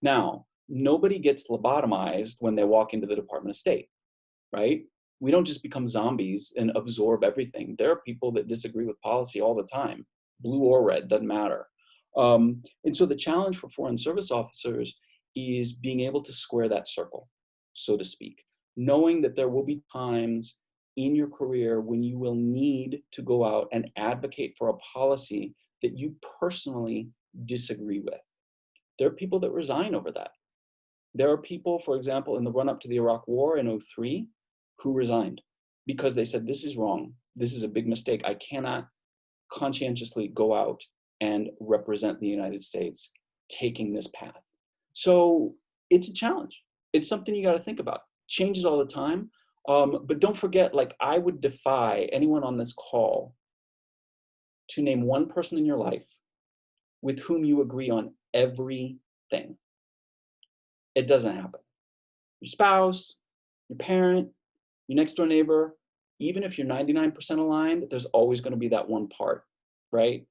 Now, nobody gets lobotomized when they walk into the Department of State, right? We don't just become zombies and absorb everything. There are people that disagree with policy all the time, blue or red, doesn't matter. And so the challenge for foreign service officers is being able to square that circle, so to speak, knowing that there will be times in your career when you will need to go out and advocate for a policy that you personally disagree with. There are people that resign over that. There are people, for example, in the run-up to the Iraq War in 2003, who resigned because they said, this is wrong. This is a big mistake. I cannot conscientiously go out and represent the United States taking this path. So it's a challenge. It's something you got to think about. Changes all the time. But don't forget, like, I would defy anyone on this call to name one person in your life with whom you agree on everything. It doesn't happen. Your spouse, your parent, your next door neighbor, even if you're 99% aligned, there's always going to be that one part, right?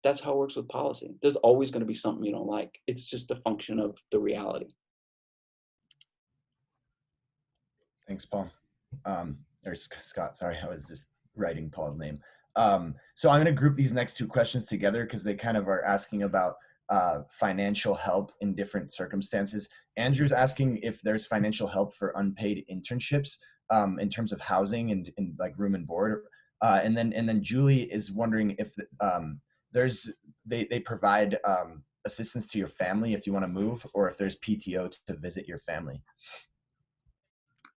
That's how it works with policy. There's always going to be something you don't like. It's just a function of the reality. Thanks, Paul. Or Scott, sorry, I was just writing Paul's name. So I'm going to group these next two questions together because they kind of are asking about financial help in different circumstances. Andrew's asking if there's financial help for unpaid internships in terms of housing and like room and board. And then Julie is wondering if they provide assistance to your family if you want to move, or if there's PTO to visit your family.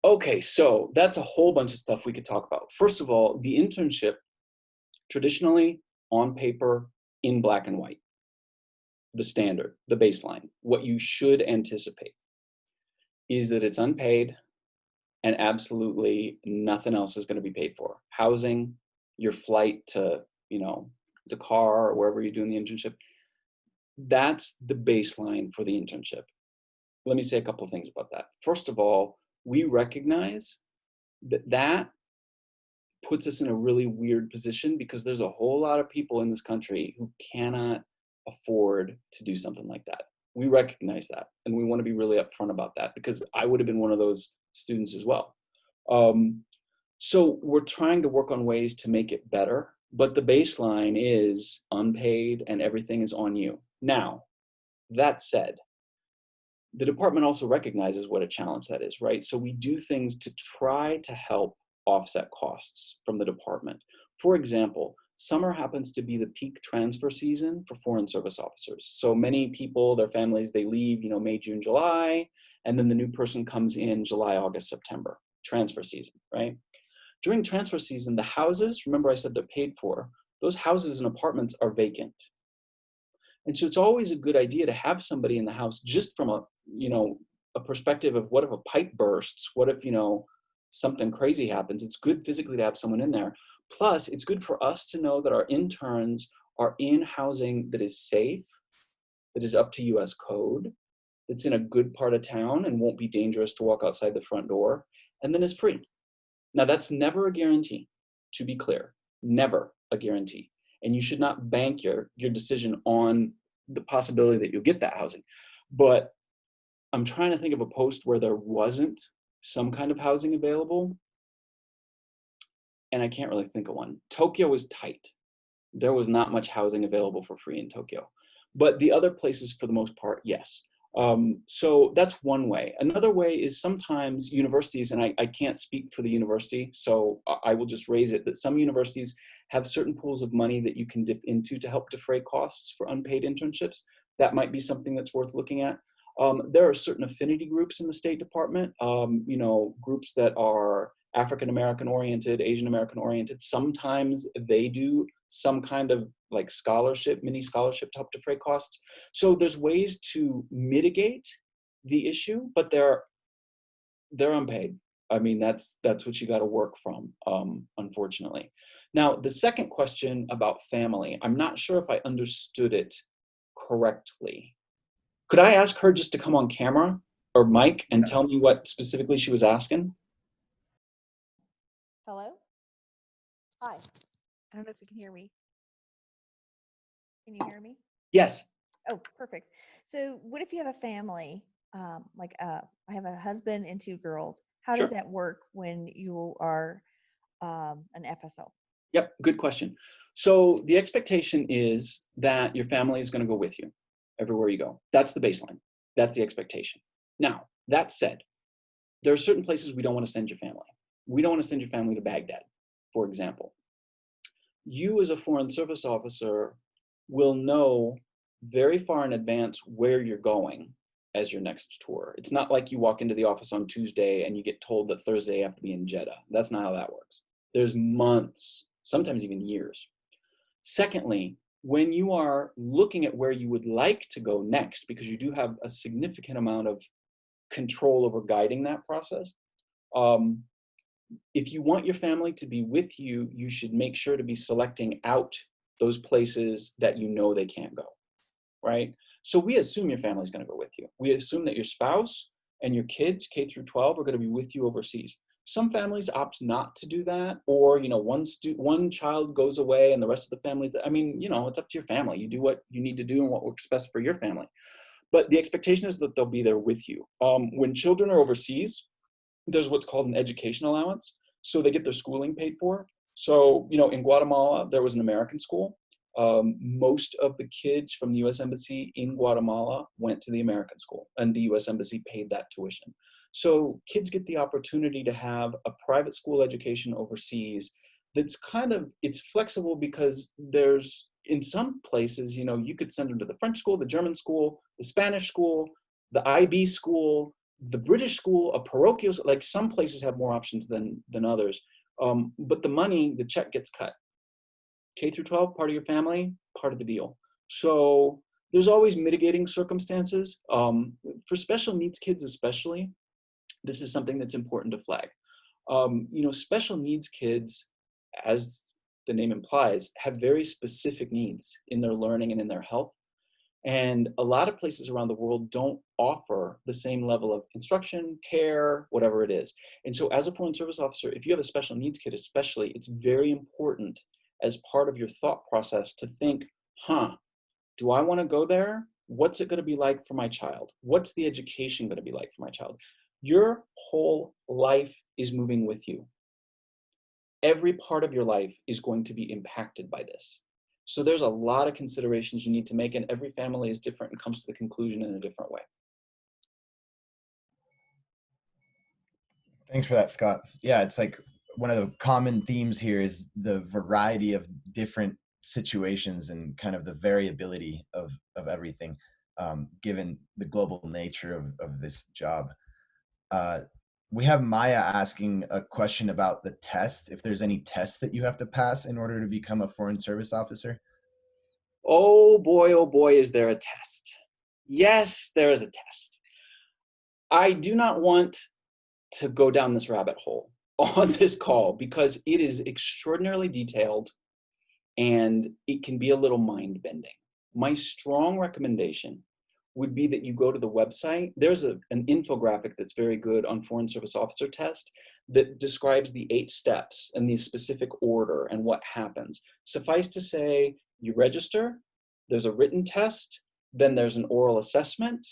Okay, so that's a whole bunch of stuff we could talk about. First of all, the internship, traditionally on paper, in black and white, the standard, the baseline, what you should anticipate is that it's unpaid and absolutely nothing else is going to be paid for. Housing, your flight to, the car or wherever you're doing the internship. That's the baseline for the internship. Let me say a couple of things about that. First of all, we recognize that puts us in a really weird position because there's a whole lot of people in this country who cannot afford to do something like that. We recognize that, and we want to be really upfront about that because I would have been one of those students as well. So we're trying to work on ways to make it better, but the baseline is unpaid and everything is on you. Now, that said, the department also recognizes what a challenge that is, right? So we do things to try to help offset costs from the department. For example, summer happens to be the peak transfer season for foreign service officers. So many people, their families, they leave, May, June, July, and then the new person comes in July, August, September, transfer season, right? During transfer season, the houses, remember I said they're paid for, those houses and apartments are vacant. And so it's always a good idea to have somebody in the house just from a perspective of what if a pipe bursts? What if, something crazy happens? It's good physically to have someone in there. Plus, it's good for us to know that our interns are in housing that is safe, that is up to US code, that's in a good part of town and won't be dangerous to walk outside the front door, and then is free. Now, that's never a guarantee, to be clear, never a guarantee. And you should not bank your decision on the possibility that you'll get that housing. But I'm trying to think of a post where there wasn't some kind of housing available, and I can't really think of one. Tokyo was tight. There was not much housing available for free in Tokyo. But the other places, for the most part, yes. So that's one way. Another way is sometimes universities, and I can't speak for the university, so I will just raise it, that some universities have certain pools of money that you can dip into to help defray costs for unpaid internships. That might be something that's worth looking at. There are certain affinity groups in the State Department, groups that are African American oriented, Asian American oriented. Sometimes they do some kind of like scholarship, mini scholarship to help defray costs. So there's ways to mitigate the issue, but they're unpaid. I mean, that's what you got to work from, unfortunately. Now, the second question about family, I'm not sure if I understood it correctly. Could I ask her just to come on camera or mic and tell me what specifically she was asking? Hello? Hi. I don't know if you can hear me. Can you hear me? Yes. Oh, perfect. So what if you have a family, I have a husband and 2 girls. How Sure. does that work when you are an FSO? Yep, good question. So the expectation is that your family is going to go with you everywhere you go. That's the baseline. That's the expectation. Now, that said, there are certain places we don't want to send your family. We don't want to send your family to Baghdad, for example. You as a foreign service officer will know very far in advance where you're going as your next tour. It's not like you walk into the office on Tuesday and you get told that Thursday you have to be in Jeddah. That's not how that works. There's months, sometimes even years. Secondly, when you are looking at where you would like to go next, because you do have a significant amount of control over guiding that process, if you want your family to be with you, you should make sure to be selecting out those places that you know they can't go, right? So we assume your family's going to go with you. We assume that your spouse and your kids, K through 12, are going to be with you overseas. Some families opt not to do that, or one child goes away and the rest of the families. I mean, it's up to your family. You do what you need to do and what works best for your family. But the expectation is that they'll be there with you. When children are overseas, there's what's called an education allowance. So they get their schooling paid for. So, in Guatemala, there was an American school. Most of the kids from the U.S. Embassy in Guatemala went to the American school, and the U.S. Embassy paid that tuition. So kids get the opportunity to have a private school education overseas that's it's flexible, because there's, in some places, you could send them to the French school, the German school, the Spanish school, the IB school, the British school, a parochial, like some places have more options than others. But the check gets cut. K through 12, part of your family, part of the deal. So there's always mitigating circumstances. For special needs kids especially, this is something that's important to flag. Special needs kids, as the name implies, have very specific needs in their learning and in their health. And a lot of places around the world don't offer the same level of instruction, care, whatever it is. And so as a foreign service officer, if you have a special needs kid especially, it's very important as part of your thought process to think, do I want to go there? What's it going to be like for my child? What's the education going to be like for my child? Your whole life is moving with you. Every part of your life is going to be impacted by this. So there's a lot of considerations you need to make, and every family is different and comes to the conclusion in a different way. Thanks for that, Scott. Yeah, it's like one of the common themes here is the variety of different situations and kind of the variability of everything, given the global nature of this job. Uh, we have Maya asking a question about the test, if there's any tests that you have to pass in order to become a foreign service officer. Oh boy, is there a test? Yes, there is a test. I do not want to go down this rabbit hole on this call because it is extraordinarily detailed and it can be a little mind bending. My strong recommendation would be that you go to the website. There's an infographic that's very good on Foreign Service Officer test that describes the 8 steps and the specific order and what happens. Suffice to say, you register, there's a written test, then there's an oral assessment,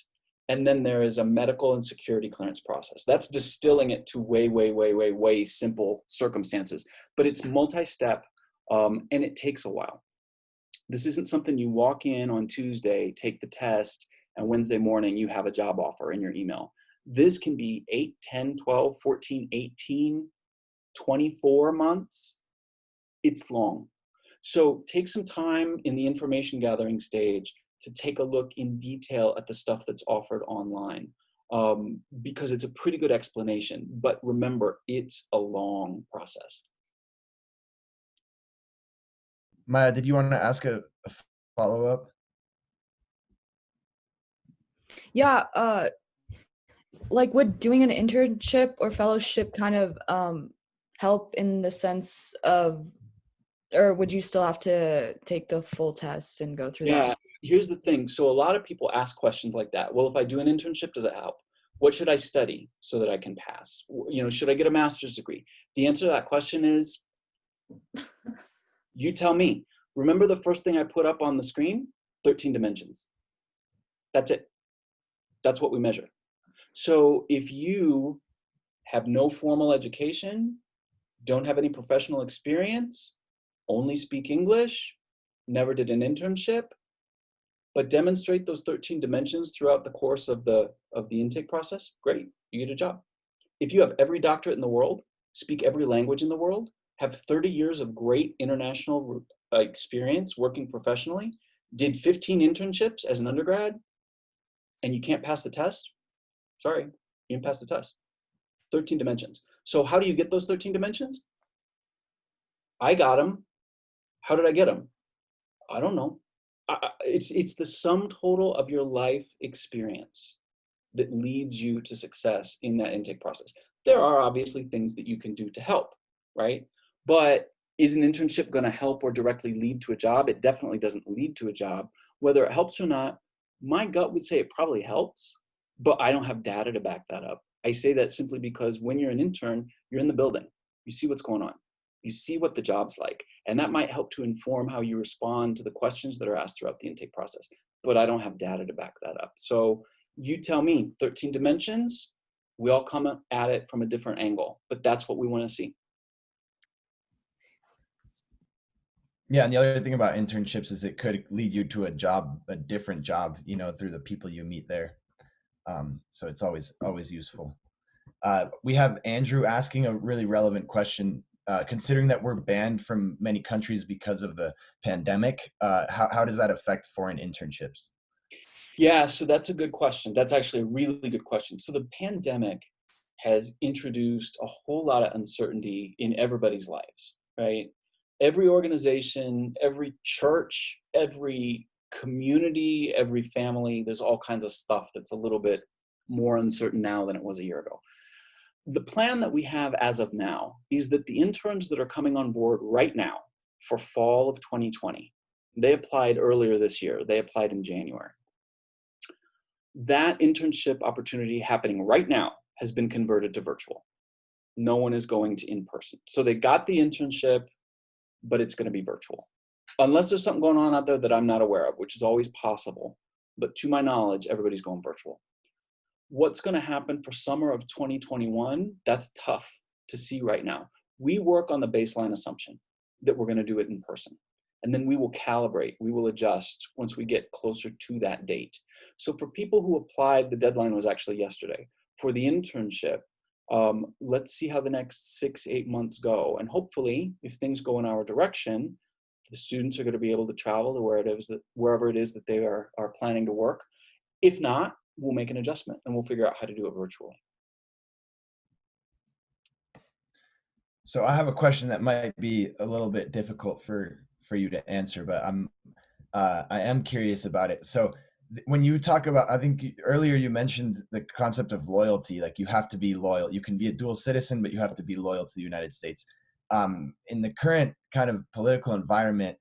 and then there is a medical and security clearance process. That's distilling it to way simple circumstances, but it's multi-step and it takes a while. This isn't something you walk in on Tuesday, take the test, and Wednesday morning you have a job offer in your email. This can be 8, 10, 12, 14, 18, 24 months. It's long. So take some time in the information gathering stage to take a look in detail at the stuff that's offered online, because it's a pretty good explanation. But remember, it's a long process. Maya, did you want to ask a follow-up? Yeah, like would doing an internship or fellowship kind of help in the sense of, or would you still have to take the full test and go through Yeah, that? here's the thing. So a lot of people ask questions like that. Well, if I do an internship, does it help? What should I study so that I can pass? You know, should I get a master's degree? The answer to that question is, you tell me. Remember the first thing I put up on the screen? 13 dimensions. That's it. That's what we measure. So if you have no formal education, don't have any professional experience, only speak English, never did an internship, but demonstrate those 13 dimensions throughout the course of the intake process, great, you get a job. If you have every doctorate in the world, speak every language in the world, have 30 years of great international experience working professionally, did 15 internships as an undergrad, and you can't pass the test, sorry, you didn't pass the test. 13 dimensions. So how do you get those 13 dimensions? I got them. How did I get them? I don't know. It's the sum total of your life experience that leads you to success in that intake process. There are obviously things that you can do to help, right? But is an internship going to help or directly lead to a job? It definitely doesn't lead to a job. Whether it helps or not, my gut would say it probably helps, but I don't have data to back that up. I say that simply because when you're an intern, you're in the building. You see what's going on. You see what the job's like, and that might help to inform how you respond to the questions that are asked throughout the intake process. But I don't have data to back that up. So you tell me, 13 dimensions, we all come at it from a different angle, but that's what we want to see. Yeah, and the other thing about internships is it could lead you to a job, a different job, you know, through the people you meet there. So it's always useful. We have Andrew asking a really relevant question. Considering that we're banned from many countries because of the pandemic, how does that affect foreign internships? Yeah, so that's a good question. That's actually a really good question. So the pandemic has introduced a whole lot of uncertainty in everybody's lives, right? Every organization, every church, every community, every family, there's all kinds of stuff that's a little bit more uncertain now than it was a year ago. The plan that we have as of now is that the interns that are coming on board right now for fall of 2020, they applied earlier this year. They applied in January. That internship opportunity happening right now has been converted to virtual. No one is going to in-person. So they got the internship, but it's going to be virtual. Unless there's something going on out there that I'm not aware of, which is always possible. But to my knowledge, everybody's going virtual. What's going to happen for summer of 2021, that's tough to see right now. We work on the baseline assumption that we're going to do it in person. And then we will calibrate, we will adjust once we get closer to that date. So for people who applied, the deadline was actually yesterday. For the internship, Let's see how the next 6-8 months go. And hopefully, if things go in our direction, the students are going to be able to travel to wherever it is that they are planning to work. If not, we'll make an adjustment and we'll figure out how to do it virtually. So I have a question that might be a little bit difficult for you to answer, but I am curious about it. So when you talk about, I think earlier you mentioned the concept of loyalty, like you have to be loyal. You can be a dual citizen, but you have to be loyal to the United States. In the current kind of political environment,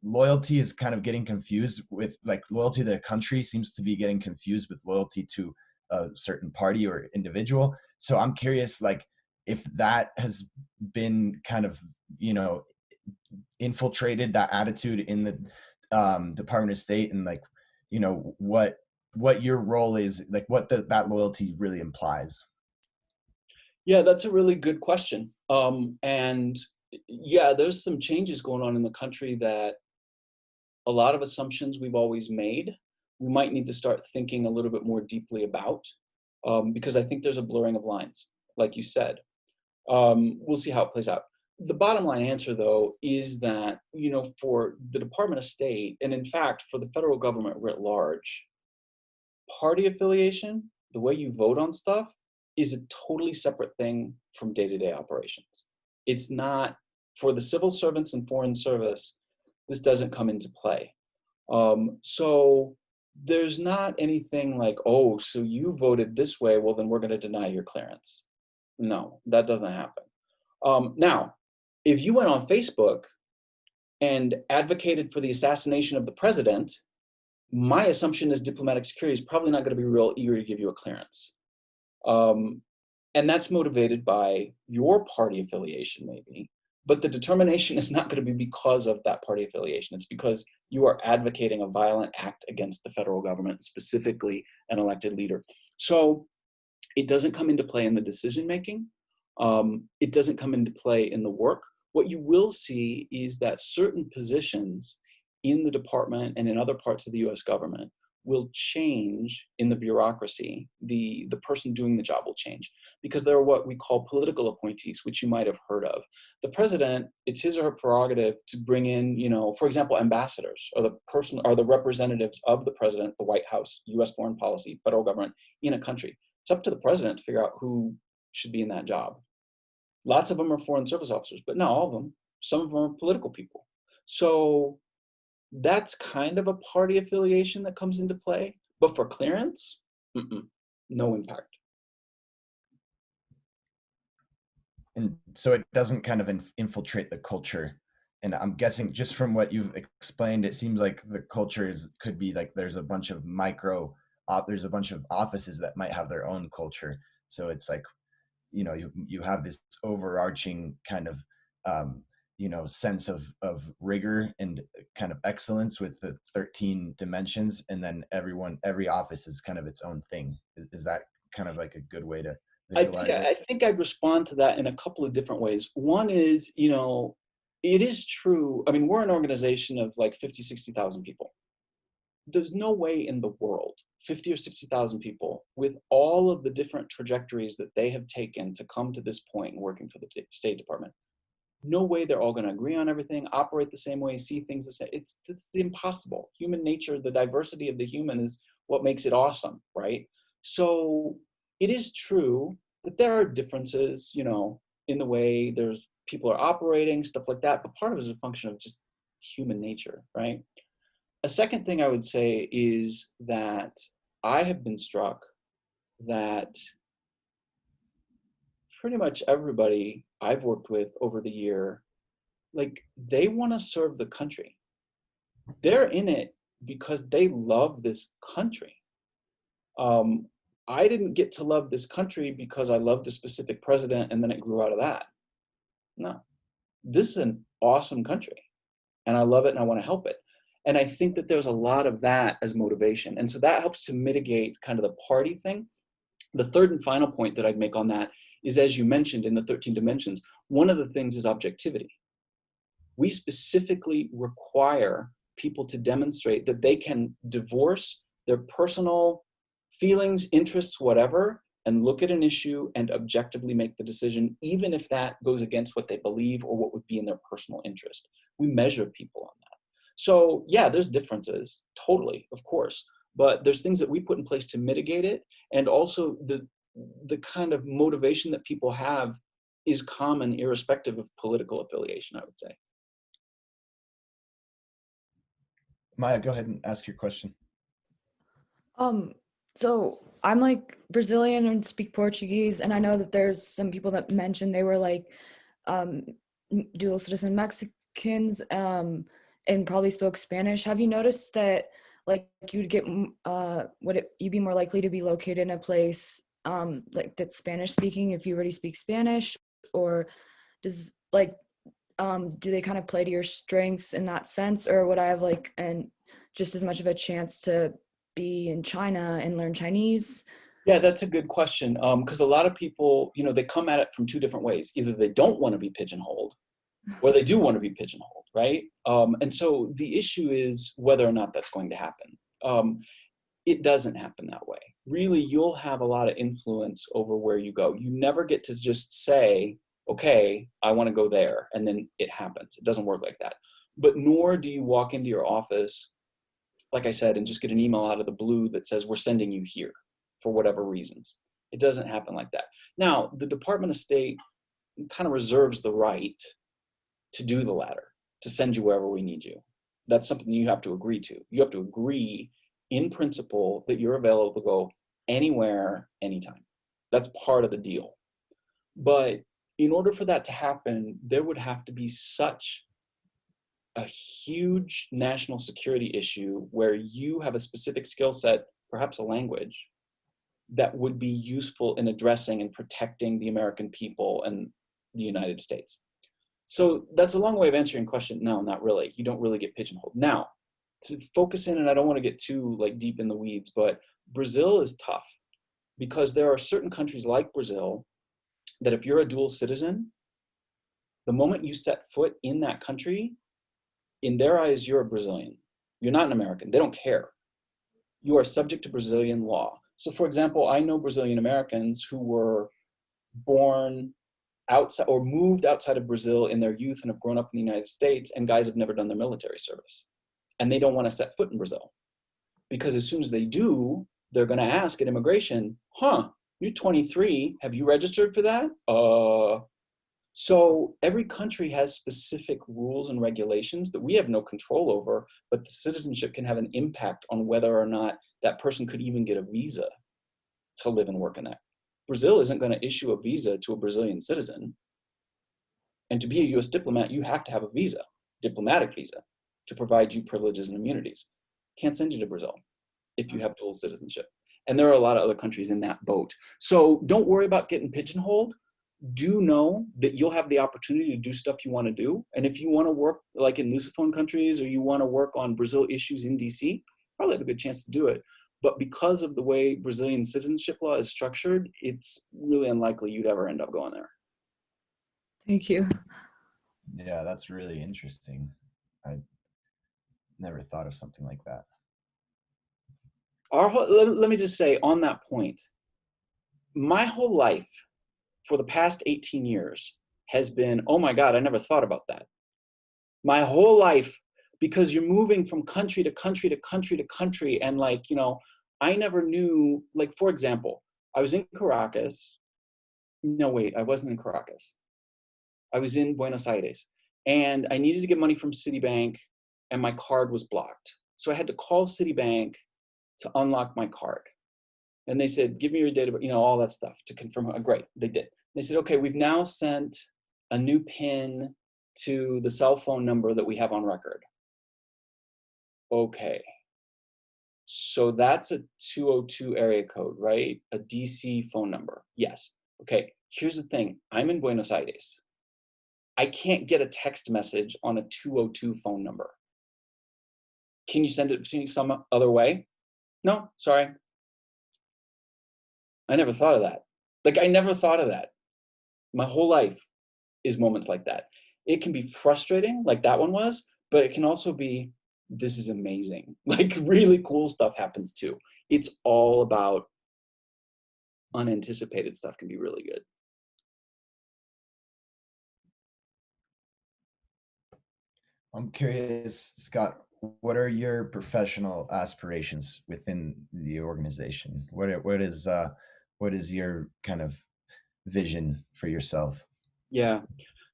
loyalty is kind of getting confused with, like, loyalty to the country seems to be getting confused with loyalty to a certain party or individual. So I'm curious, like, if that has been kind of, infiltrated that attitude in the Department of State, and like, what your role is, like what that loyalty really implies. Yeah, that's a really good question. And yeah, there's some changes going on in the country that a lot of assumptions we've always made, we might need to start thinking a little bit more deeply about, because I think there's a blurring of lines, like you said. We'll see how it plays out. The bottom line answer, though, is that, for the Department of State, and in fact, for the federal government writ large, party affiliation, the way you vote on stuff, is a totally separate thing from day-to-day operations. It's not, for the civil servants and foreign service, this doesn't come into play. So there's not anything like, oh, so you voted this way, well, then we're going to deny your clearance. No, that doesn't happen. Now, if you went on Facebook and advocated for the assassination of the president, my assumption is diplomatic security is probably not going to be real eager to give you a clearance. And that's motivated by your party affiliation, maybe, but the determination is not going to be because of that party affiliation. It's because you are advocating a violent act against the federal government, specifically an elected leader. So it doesn't come into play in the decision-making. It doesn't come into play in the work. What you will see is that certain positions in the department and in other parts of the US government will change in the bureaucracy. The person doing the job will change because there are what we call political appointees, which you might have heard of. The president, it's his or her prerogative to bring in, for example, ambassadors or the representatives of the president, the White House, US foreign policy, federal government in a country. It's up to the president to figure out who should be in that job. Lots of them are foreign service officers, but not all of them. Some of them are political people. So that's kind of a party affiliation that comes into play. But for clearance, no impact. And so it doesn't kind of infiltrate the culture. And I'm guessing just from what you've explained, it seems like the culture could be like there's a bunch of there's a bunch of offices that might have their own culture. So it's like, you have this overarching kind of, sense of rigor and kind of excellence with the 13 dimensions. And then every office is kind of its own thing. Is that kind of like a good way to visualize it? I think I'd respond to that in a couple of different ways. One is, it is true. I mean, we're an organization of like 50, 60,000 people. There's no way in the world 50 or 60,000 people with all of the different trajectories that they have taken to come to this point working for the State Department. No way they're all going to agree on everything, operate the same way, see things the same. It's impossible. Human nature, the diversity of the human is what makes it awesome, right? So it is true that there are differences, in the way people are operating, stuff like that, but part of it is a function of just human nature, right? A second thing I would say is that I have been struck that pretty much everybody I've worked with over the year, like, they want to serve the country. They're in it because they love this country. I didn't get to love this country because I loved a specific president and then it grew out of that. No, this is an awesome country and I love it and I want to help it. And I think that there's a lot of that as motivation. And so that helps to mitigate kind of the party thing. The third and final point that I'd make on that is, as you mentioned in the 13 dimensions, one of the things is objectivity. We specifically require people to demonstrate that they can divorce their personal feelings, interests, whatever, and look at an issue and objectively make the decision, even if that goes against what they believe or what would be in their personal interest. We measure people on that. So yeah, there's differences, totally, of course, but there's things that we put in place to mitigate it. And also the kind of motivation that people have is common irrespective of political affiliation, I would say. Maya, go ahead and ask your question. So I'm like Brazilian and speak Portuguese, and I know that there's some people that mentioned they were like dual citizen Mexicans, and probably spoke Spanish. Have you noticed that like you'd get you'd be more likely to be located in a place like that's Spanish speaking if you already speak Spanish, or does like do they kind of play to your strengths in that sense, or would I have like just as much of a chance to be in China and learn Chinese? Yeah, that's a good question. Because a lot of people, you know, they come at it from two different ways. Either they don't want to be pigeonholed, or they do want to be pigeonholed, right? And so the issue is whether or not that's going to happen. It doesn't happen that way. Really, you'll have a lot of influence over where you go. You never get to just say, okay, I want to go there, and then it happens. It doesn't work like that. But nor do you walk into your office, like I said, and just get an email out of the blue that says, we're sending you here for whatever reasons. It doesn't happen like that. Now, the Department of State kind of reserves the right to do the latter, to send you wherever we need you. That's something you have to agree to. You have to agree in principle that you're available to go anywhere, anytime. That's part of the deal. But in order for that to happen, there would have to be such a huge national security issue where you have a specific skill set, perhaps a language, that would be useful in addressing and protecting the American people and the United States. So that's a long way of answering your question. No, not really. You don't really get pigeonholed. Now, to focus in, and I don't want to get too like deep in the weeds, but Brazil is tough because there are certain countries like Brazil that if you're a dual citizen, the moment you set foot in that country, in their eyes, you're a Brazilian. You're not an American. They don't care. You are subject to Brazilian law. So for example, I know Brazilian Americans who were born outside or moved outside of Brazil in their youth and have grown up in the United States, and guys have never done their military service. And they don't want to set foot in Brazil. Because as soon as they do, they're going to ask at immigration, you're 23, have you registered for that? So every country has specific rules and regulations that we have no control over, but the citizenship can have an impact on whether or not that person could even get a visa to live and work in that. Brazil isn't going to issue a visa to a Brazilian citizen. And to be a US diplomat, you have to have a visa, diplomatic visa, to provide you privileges and immunities. Can't send you to Brazil if you have dual citizenship. And there are a lot of other countries in that boat. So don't worry about getting pigeonholed. Do know that you'll have the opportunity to do stuff you want to do. And if you want to work like in Lusophone countries, or you want to work on Brazil issues in DC, probably have a good chance to do it. But because of the way Brazilian citizenship law is structured, it's really unlikely you'd ever end up going there. Thank you. Yeah, that's really interesting. I never thought of something like that. Let me just say on that point, my whole life for the past 18 years has been, oh my God, I never thought about that. My whole life, because you're moving from country to country to country to country. And like, you know, I never knew, like, for example, I was in Caracas. No, wait, I wasn't in Caracas. I was in Buenos Aires, and I needed to get money from Citibank, and my card was blocked. So I had to call Citibank to unlock my card. And they said, give me your data, you know, all that stuff to confirm. Great, they did. They said, okay, we've now sent a new PIN to the cell phone number that we have on record. Okay. So that's a 202 area code, right? A DC phone number. Yes. Okay, here's the thing. I'm in Buenos Aires. I can't get a text message on a 202 phone number. Can you send it to me some other way? No, sorry. I never thought of that. Like, I never thought of that. My whole life is moments like that. It can be frustrating, like that one was, but it can also be, this is amazing. Like, really cool stuff happens too. It's all about unanticipated stuff can be really good. I'm curious, Scott, what are your professional aspirations within the organization? What is your kind of vision for yourself? Yeah.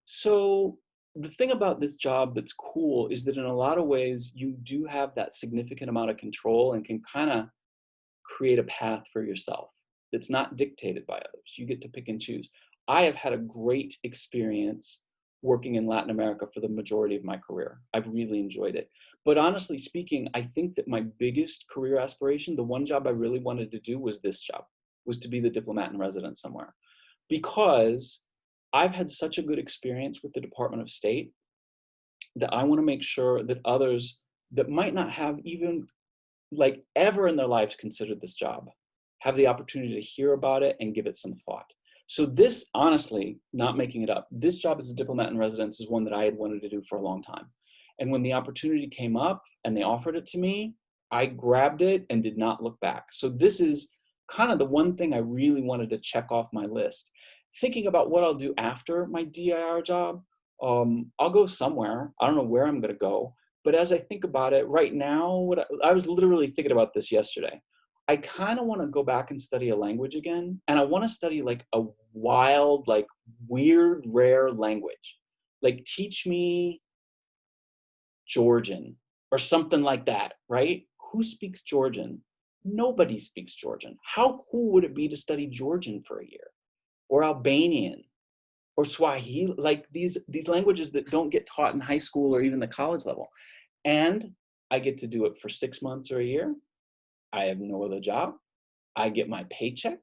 So the thing about this job that's cool is that in a lot of ways you do have that significant amount of control and can kind of create a path for yourself that's not dictated by others. You get to pick and choose. I have had a great experience working in Latin America for the majority of my career. I've really enjoyed it. But honestly speaking, I think that my biggest career aspiration, the one job I really wanted to do was this job, was to be the diplomat in residence somewhere. Because I've had such a good experience with the Department of State that I want to make sure that others that might not have even like ever in their lives considered this job have the opportunity to hear about it and give it some thought. So this, honestly, not making it up, this job as a diplomat in residence is one that I had wanted to do for a long time. And when the opportunity came up and they offered it to me, I grabbed it and did not look back. So this is kind of the one thing I really wanted to check off my list. Thinking about what I'll do after my DIR job, I'll go somewhere. I don't know where I'm going to go. But as I think about it right now, I was literally thinking about this yesterday. I kind of want to go back and study a language again. And I want to study like a wild, like weird, rare language. Like teach me Georgian or something like that, right? Who speaks Georgian? Nobody speaks Georgian. How cool would it be to study Georgian for a year? Or Albanian or Swahili, like these languages that don't get taught in high school or even the college level. And I get to do it for 6 months or a year. I have no other job. I get my paycheck.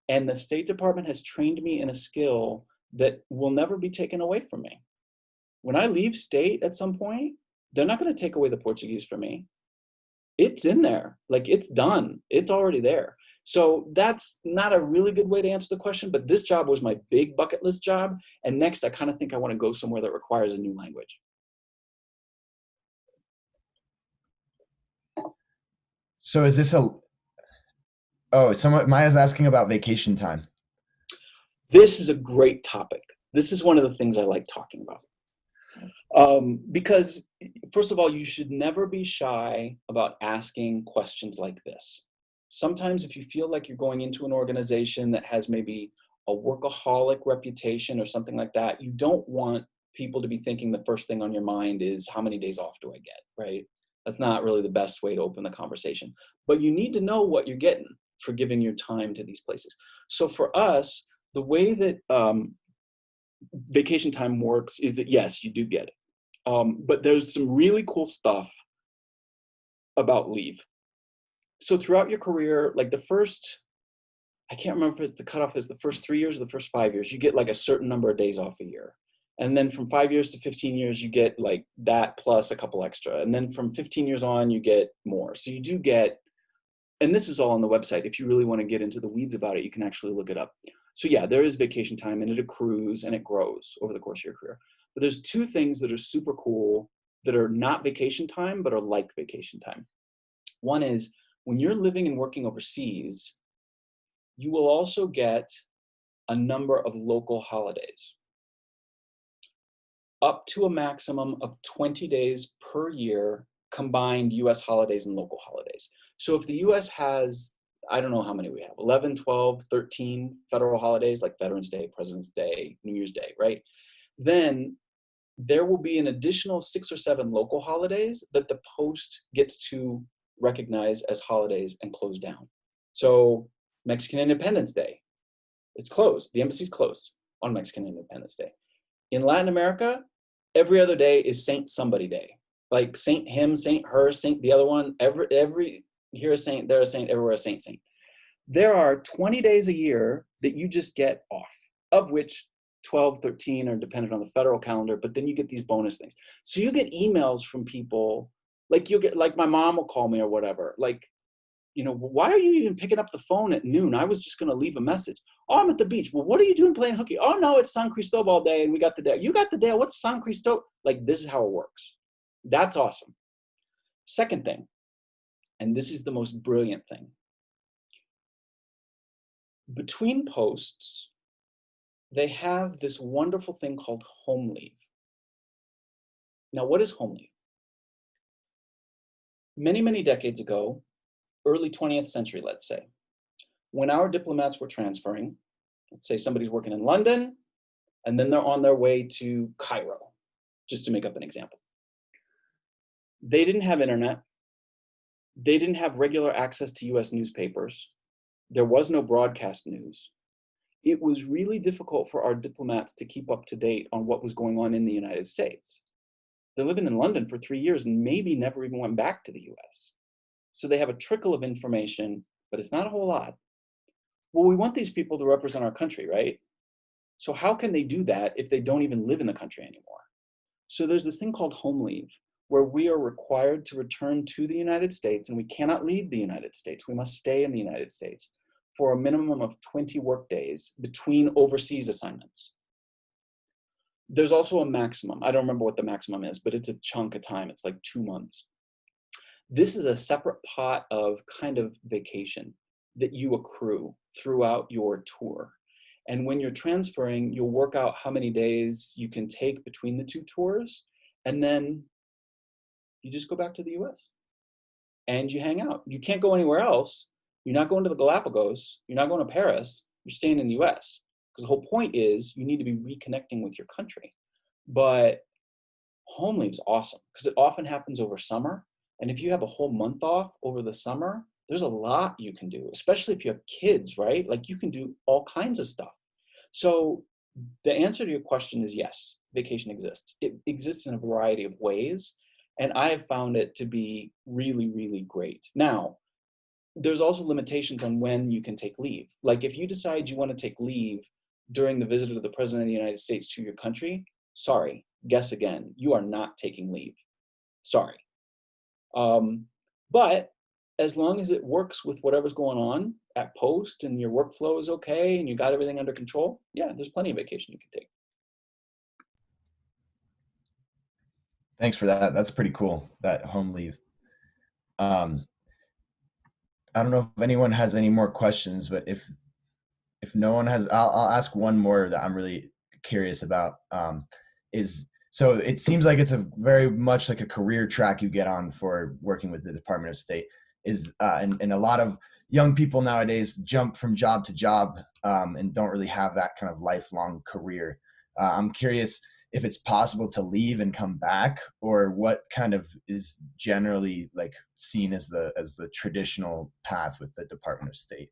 And the State Department has trained me in a skill that will never be taken away from me. When I leave state at some point, they're not going to take away the Portuguese from me. It's in there. Like it's done. It's already there. So that's not a really good way to answer the question, but this job was my big bucket list job. And next, I kind of think I want to go somewhere that requires a new language. So is this Maya's asking about vacation time. This is a great topic. This is one of the things I like talking about. Because first of all, you should never be shy about asking questions like this. Sometimes if you feel like you're going into an organization that has maybe a workaholic reputation or something like that, you don't want people to be thinking the first thing on your mind is how many days off do I get, right? That's not really the best way to open the conversation. But you need to know what you're getting for giving your time to these places. So for us, the way that vacation time works is that yes, you do get it. But there's some really cool stuff about leave. So throughout your career, like the first, I can't remember if it's the cutoff is the first 3 years or the first 5 years, you get like a certain number of days off a year. And then from 5 years to 15 years, you get like that plus a couple extra. And then from 15 years on, you get more. So you do get, and this is all on the website. If you really want to get into the weeds about it, you can actually look it up. So yeah, there is vacation time and it accrues and it grows over the course of your career. But there's two things that are super cool that are not vacation time, but are like vacation time. One is when you're living and working overseas, you will also get a number of local holidays, up to a maximum of 20 days per year, combined US holidays and local holidays. So if the US has, I don't know how many we have, 11, 12, 13 federal holidays like Veterans Day, President's Day, New Year's Day, right? Then there will be an additional 6 or 7 local holidays that the Post gets to recognize as holidays and close down. So Mexican Independence Day, it's closed. The embassy's closed on Mexican Independence Day. In Latin America, every other day is Saint somebody day. Like Saint him, Saint her, Saint the other one, every here a saint, there a saint, everywhere a saint. There are 20 days a year that you just get off, of which 12, 13 are dependent on the federal calendar, but then you get these bonus things. So you get emails from people, like you'll get, like my mom will call me or whatever, like, you know, why are you even picking up the phone at noon? I was just going to leave a message. Oh, I'm at the beach. Well, what are you doing playing hooky? Oh, no, it's San Cristobal Day and we got the day. You got the day. What's San Cristobal? Like, this is how it works. That's awesome. Second thing, and this is the most brilliant thing. Between posts, they have this wonderful thing called home leave. Now, what is home leave? Many, many decades ago, early 20th century, let's say, when our diplomats were transferring, let's say somebody's working in London, and then they're on their way to Cairo, just to make up an example. They didn't have internet. They didn't have regular access to US newspapers. There was no broadcast news. It was really difficult for our diplomats to keep up to date on what was going on in the United States. They're living in London for 3 years and maybe never even went back to the US. So they have a trickle of information, but it's not a whole lot. Well, we want these people to represent our country, right? So how can they do that if they don't even live in the country anymore? So there's this thing called home leave, where we are required to return to the United States, and we cannot leave the United States. We must stay in the United States for a minimum of 20 work days between overseas assignments. There's also a maximum. I don't remember what the maximum is, but it's a chunk of time. It's like 2 months. This is a separate pot of kind of vacation that you accrue throughout your tour. And when you're transferring, you'll work out how many days you can take between the two tours, and then you just go back to the US and you hang out. You can't go anywhere else. You're not going to the Galapagos. You're not going to Paris. You're staying in the US. Because the whole point is you need to be reconnecting with your country. But home leave is awesome because it often happens over summer. And if you have a whole month off over the summer, there's a lot you can do, especially if you have kids, right? Like you can do all kinds of stuff. So the answer to your question is yes, vacation exists. It exists in a variety of ways. And I have found it to be really, really great. Now, there's also limitations on when you can take leave. Like if you decide you want to take leave during the visit of the President of the United States to your country, sorry, guess again, you are not taking leave. Sorry. But as long as it works with whatever's going on at post and your workflow is okay and you got everything under control, yeah, there's plenty of vacation you can take. Thanks for that. That's pretty cool, that home leave. I don't know if anyone has any more questions, but if no one has, I'll ask one more that I'm really curious about. So it seems like it's a very much like a career track you get on for working with the Department of State. And a lot of young people nowadays jump from job to job and don't really have that kind of lifelong career. I'm curious if it's possible to leave and come back, or what kind of is generally like seen as the traditional path with the Department of State.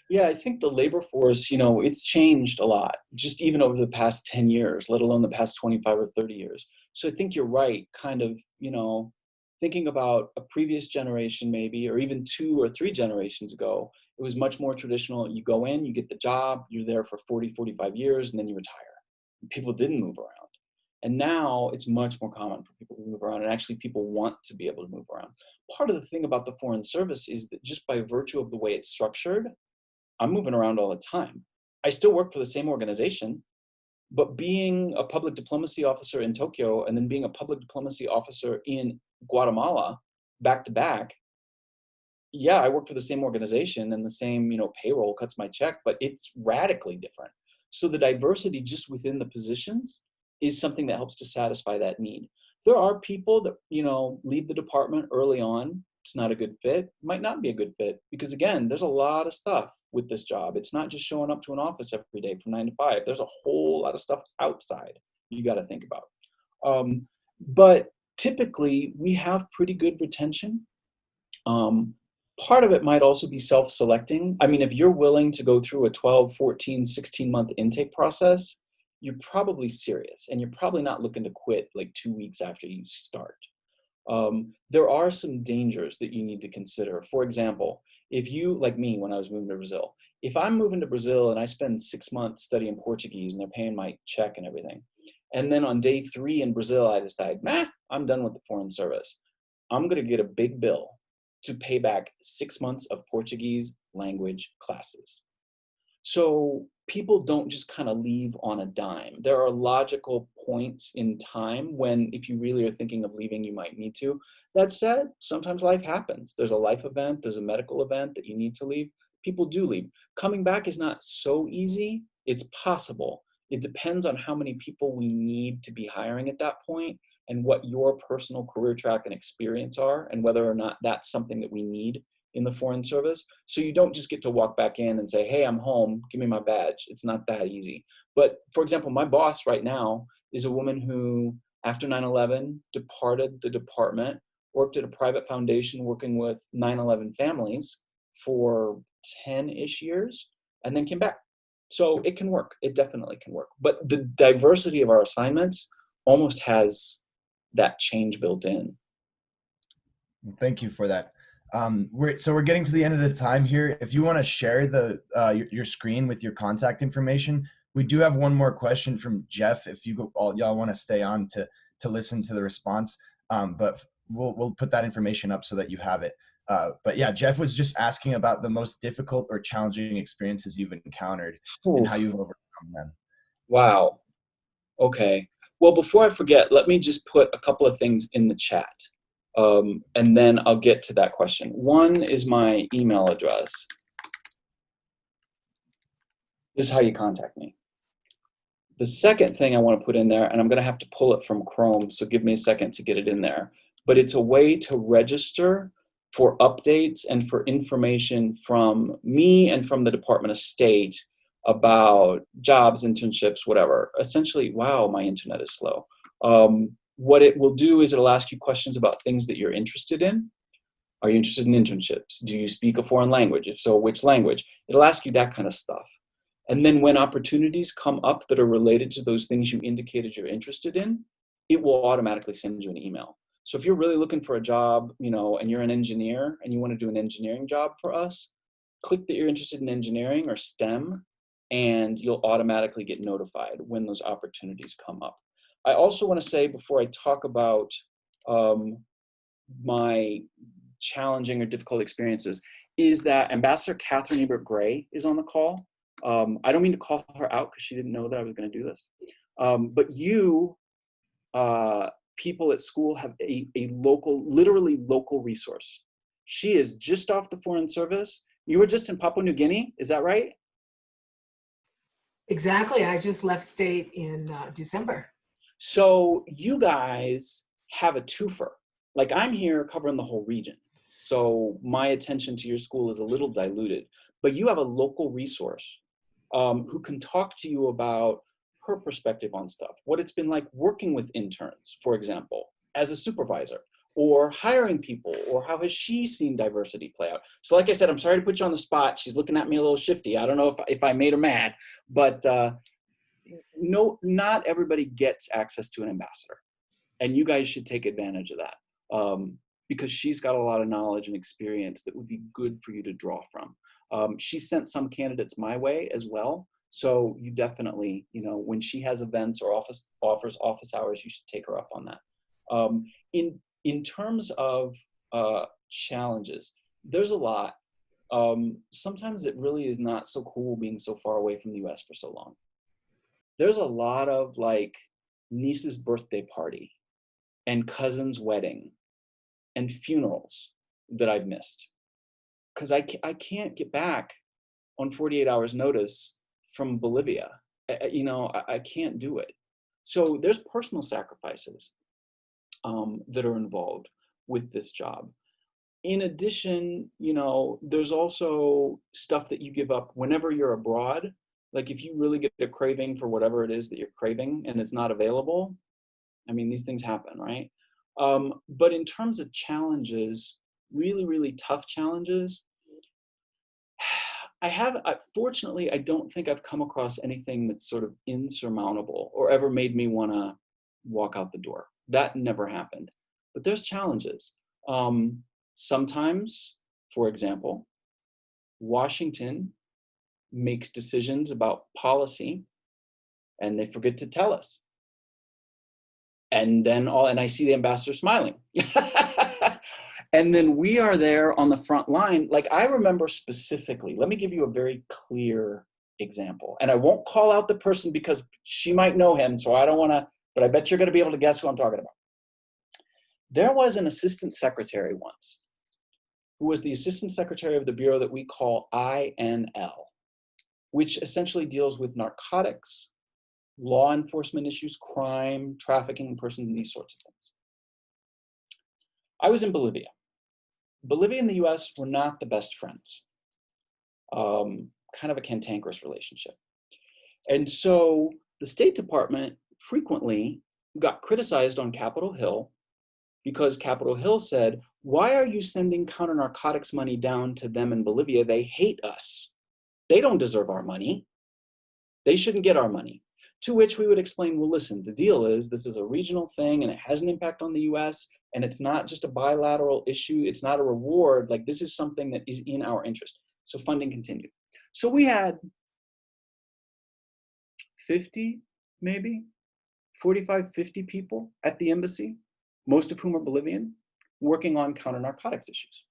Yeah, I think the labor force, it's changed a lot, just even over the past 10 years, let alone the past 25 or 30 years. So I think you're right, kind of, thinking about a previous generation maybe, or even 2 or 3 generations ago, it was much more traditional. You go in, you get the job, you're there for 40, 45 years, and then you retire. People didn't move around. And now it's much more common for people to move around, and actually people want to be able to move around. Part of the thing about the Foreign Service is that just by virtue of the way it's structured, I'm moving around all the time. I still work for the same organization, but being a public diplomacy officer in Tokyo and then being a public diplomacy officer in Guatemala back to back, yeah, I work for the same organization and the same, payroll cuts my check, but it's radically different. So the diversity just within the positions is something that helps to satisfy that need. There are people that, leave the department early on. It's not a good fit. Might not be a good fit because, again, there's a lot of stuff with this job. It's not just showing up to an office every day from 9 to 5. There's a whole lot of stuff outside you got to think about. But typically, we have pretty good retention. Part of it might also be self-selecting. I mean, if you're willing to go through a 12, 14, 16-month intake process, you're probably serious, and you're probably not looking to quit like 2 weeks after you start. There are some dangers that you need to consider. For example, if you, like me, when I was moving to Brazil, if I'm moving to Brazil and I spend 6 months studying Portuguese and they're paying my check and everything, and then on day 3 in Brazil, I decide, I'm done with the Foreign Service. I'm going to get a big bill to pay back 6 months of Portuguese language classes. So people don't just kind of leave on a dime. There are logical points in time when, if you really are thinking of leaving, you might need to. That said, sometimes life happens. There's a life event, there's a medical event that you need to leave. people do leave. Coming back is not so easy. It's possible. It depends on how many people we need to be hiring at that point and what your personal career track and experience are, and whether or not that's something that we need in the Foreign Service. So you don't just get to walk back in and say, hey, I'm home, give me my badge. It's not that easy. But for example, my boss right now is a woman who, after 9/11, departed the department, worked at a private foundation working with 9/11 families for 10-ish years, and then came back. So it can work. It definitely can work. But the diversity of our assignments almost has that change built in. Thank you for that. We're getting to the end of the time here. If you want to share your screen with your contact information, we do have one more question from Jeff. If y'all want to stay on to listen to the response, but we'll put that information up so that you have it. But yeah, Jeff was just asking about the most difficult or challenging experiences you've encountered and how you've overcome them. Wow. Okay. Well, before I forget, let me just put a couple of things in the chat, and then I'll get to that question. One is my email address. This is how you contact me. The second thing I want to put in there, and I'm going to have to pull it from Chrome, so give me a second to get it in there, but it's a way to register for updates and for information from me and from the Department of State about jobs, internships, whatever. Essentially, wow, my internet is slow. What it will do is it'll ask you questions about things that you're interested in. Are you interested in internships? Do you speak a foreign language? If so, which language? It'll ask you that kind of stuff. And then when opportunities come up that are related to those things you indicated you're interested in, it will automatically send you an email. So if you're really looking for a job, and you're an engineer and you want to do an engineering job for us, click that you're interested in engineering or STEM, and you'll automatically get notified when those opportunities come up. I also want to say, before I talk about my challenging or difficult experiences, is that Ambassador Catherine Ebert Gray is on the call. I don't mean to call her out because she didn't know that I was going to do this. But you, people at school, have a local, literally local resource. She is just off the Foreign Service. You were just in Papua New Guinea, is that right? Exactly. I just left state in December. So you guys have a twofer. Like, I'm here covering the whole region, so my attention to your school is a little diluted. But you have a local resource who can talk to you about her perspective on stuff, what it's been like working with interns, for example, as a supervisor, or hiring people, or how has she seen diversity play out. So like I said, I'm sorry to put you on the spot. She's looking at me a little shifty. I don't know if I made her mad, but no, not everybody gets access to an ambassador, and you guys should take advantage of that, because she's got a lot of knowledge and experience that would be good for you to draw from. She sent some candidates my way as well. So you definitely, when she has events or offers office hours, you should take her up on that. In terms of challenges, there's a lot. Sometimes it really is not so cool being so far away from the US for so long. There's a lot of like niece's birthday party and cousin's wedding and funerals that I've missed, because I can't get back on 48 hours notice from Bolivia. I can't do it. So there's personal sacrifices that are involved with this job. In addition, there's also stuff that you give up whenever you're abroad. Like, if you really get a craving for whatever it is that you're craving and it's not available, I mean, these things happen, right? But in terms of challenges, really, really tough challenges, fortunately, I don't think I've come across anything that's sort of insurmountable or ever made me want to walk out the door. That never happened. But there's challenges. Sometimes, for example, Washington makes decisions about policy and they forget to tell us. And then I see the ambassador smiling. And then we are there on the front line. Like, I remember specifically, let me give you a very clear example. And I won't call out the person because she might know him, so I don't want to, but I bet you're going to be able to guess who I'm talking about. There was an assistant secretary once who was the assistant secretary of the bureau that we call INL, which essentially deals with narcotics, law enforcement issues, crime, trafficking in persons, and these sorts of things. I was in Bolivia. Bolivia and the US were not the best friends. Kind of a cantankerous relationship. And so the State Department frequently got criticized on Capitol Hill because Capitol Hill said, why are you sending counter-narcotics money down to them in Bolivia? They hate us. They don't deserve our money. They shouldn't get our money. To which we would explain, well, listen, the deal is this is a regional thing and it has an impact on the US and it's not just a bilateral issue. It's not a reward. Like, this is something that is in our interest. So funding continued. So we had 50, maybe 45, 50 people at the embassy, most of whom are Bolivian, working on counter-narcotics issues.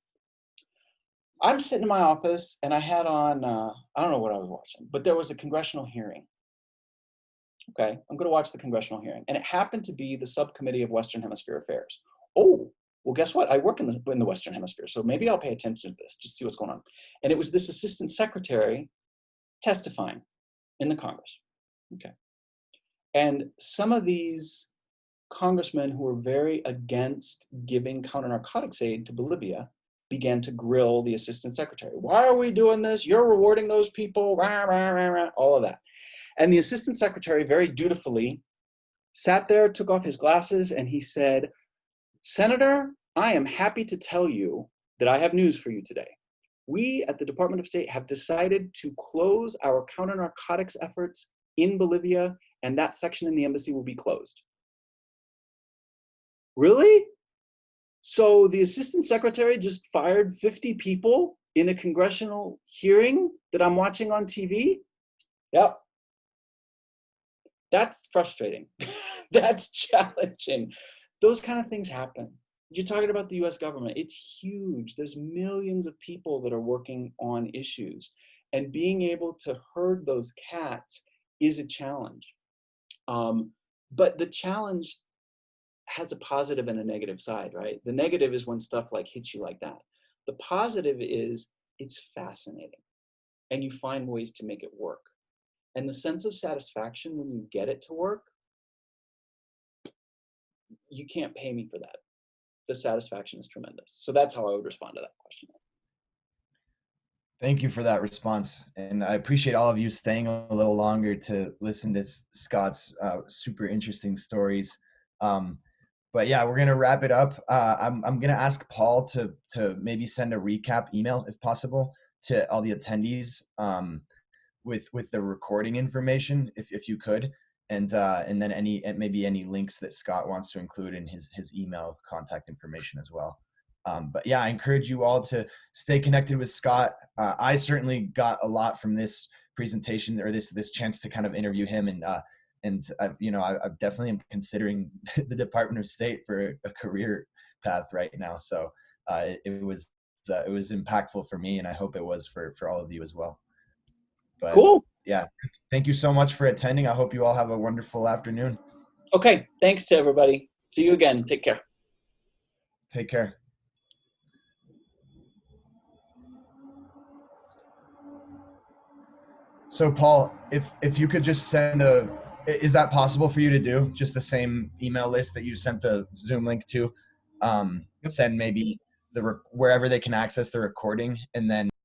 I'm sitting in my office and I had on, I don't know what I was watching, but there was a congressional hearing. Okay, I'm gonna watch the congressional hearing. And it happened to be the subcommittee of Western Hemisphere Affairs. Oh, well, guess what? I work in the Western Hemisphere, so maybe I'll pay attention to this, just see what's going on. And it was this assistant secretary testifying in the Congress. Okay. And some of these congressmen who were very against giving counter-narcotics aid to Bolivia began to grill the assistant secretary. Why are we doing this? You're rewarding those people, rah, rah, rah, rah, all of that. And the assistant secretary very dutifully sat there, took off his glasses, and he said, Senator, I am happy to tell you that I have news for you today. We at the Department of State have decided to close our counter-narcotics efforts in Bolivia, and that section in the embassy will be closed. Really? So the assistant secretary just fired 50 people in a congressional hearing that I'm watching on TV? Yep. That's frustrating. That's challenging. Those kind of things happen. You're talking about the US government. It's huge. There's millions of people that are working on issues. And being able to herd those cats is a challenge. But the challenge has a positive and a negative side, right? The negative is when stuff like hits you like that. The positive is it's fascinating and you find ways to make it work. And the sense of satisfaction when you get it to work, you can't pay me for that. The satisfaction is tremendous. So that's how I would respond to that question. Thank you for that response. And I appreciate all of you staying a little longer to listen to Scott's super interesting stories. But yeah, we're gonna wrap it up. I'm gonna ask Paul to maybe send a recap email if possible to all the attendees with the recording information, if you could, and then maybe any links that Scott wants to include in his email contact information as well. But yeah, I encourage you all to stay connected with Scott. I certainly got a lot from this presentation or this chance to kind of interview him, and I definitely am considering the Department of State for a career path right now. So it was impactful for me, and I hope it was for all of you as well. But cool. Yeah, thank you so much for attending. I hope you all have a wonderful afternoon. Okay, thanks to everybody. See you again. Take care. Take care. So Paul, if you could just send is that possible for you to do? Just the same email list that you sent the Zoom link to, send maybe wherever they can access the recording, and then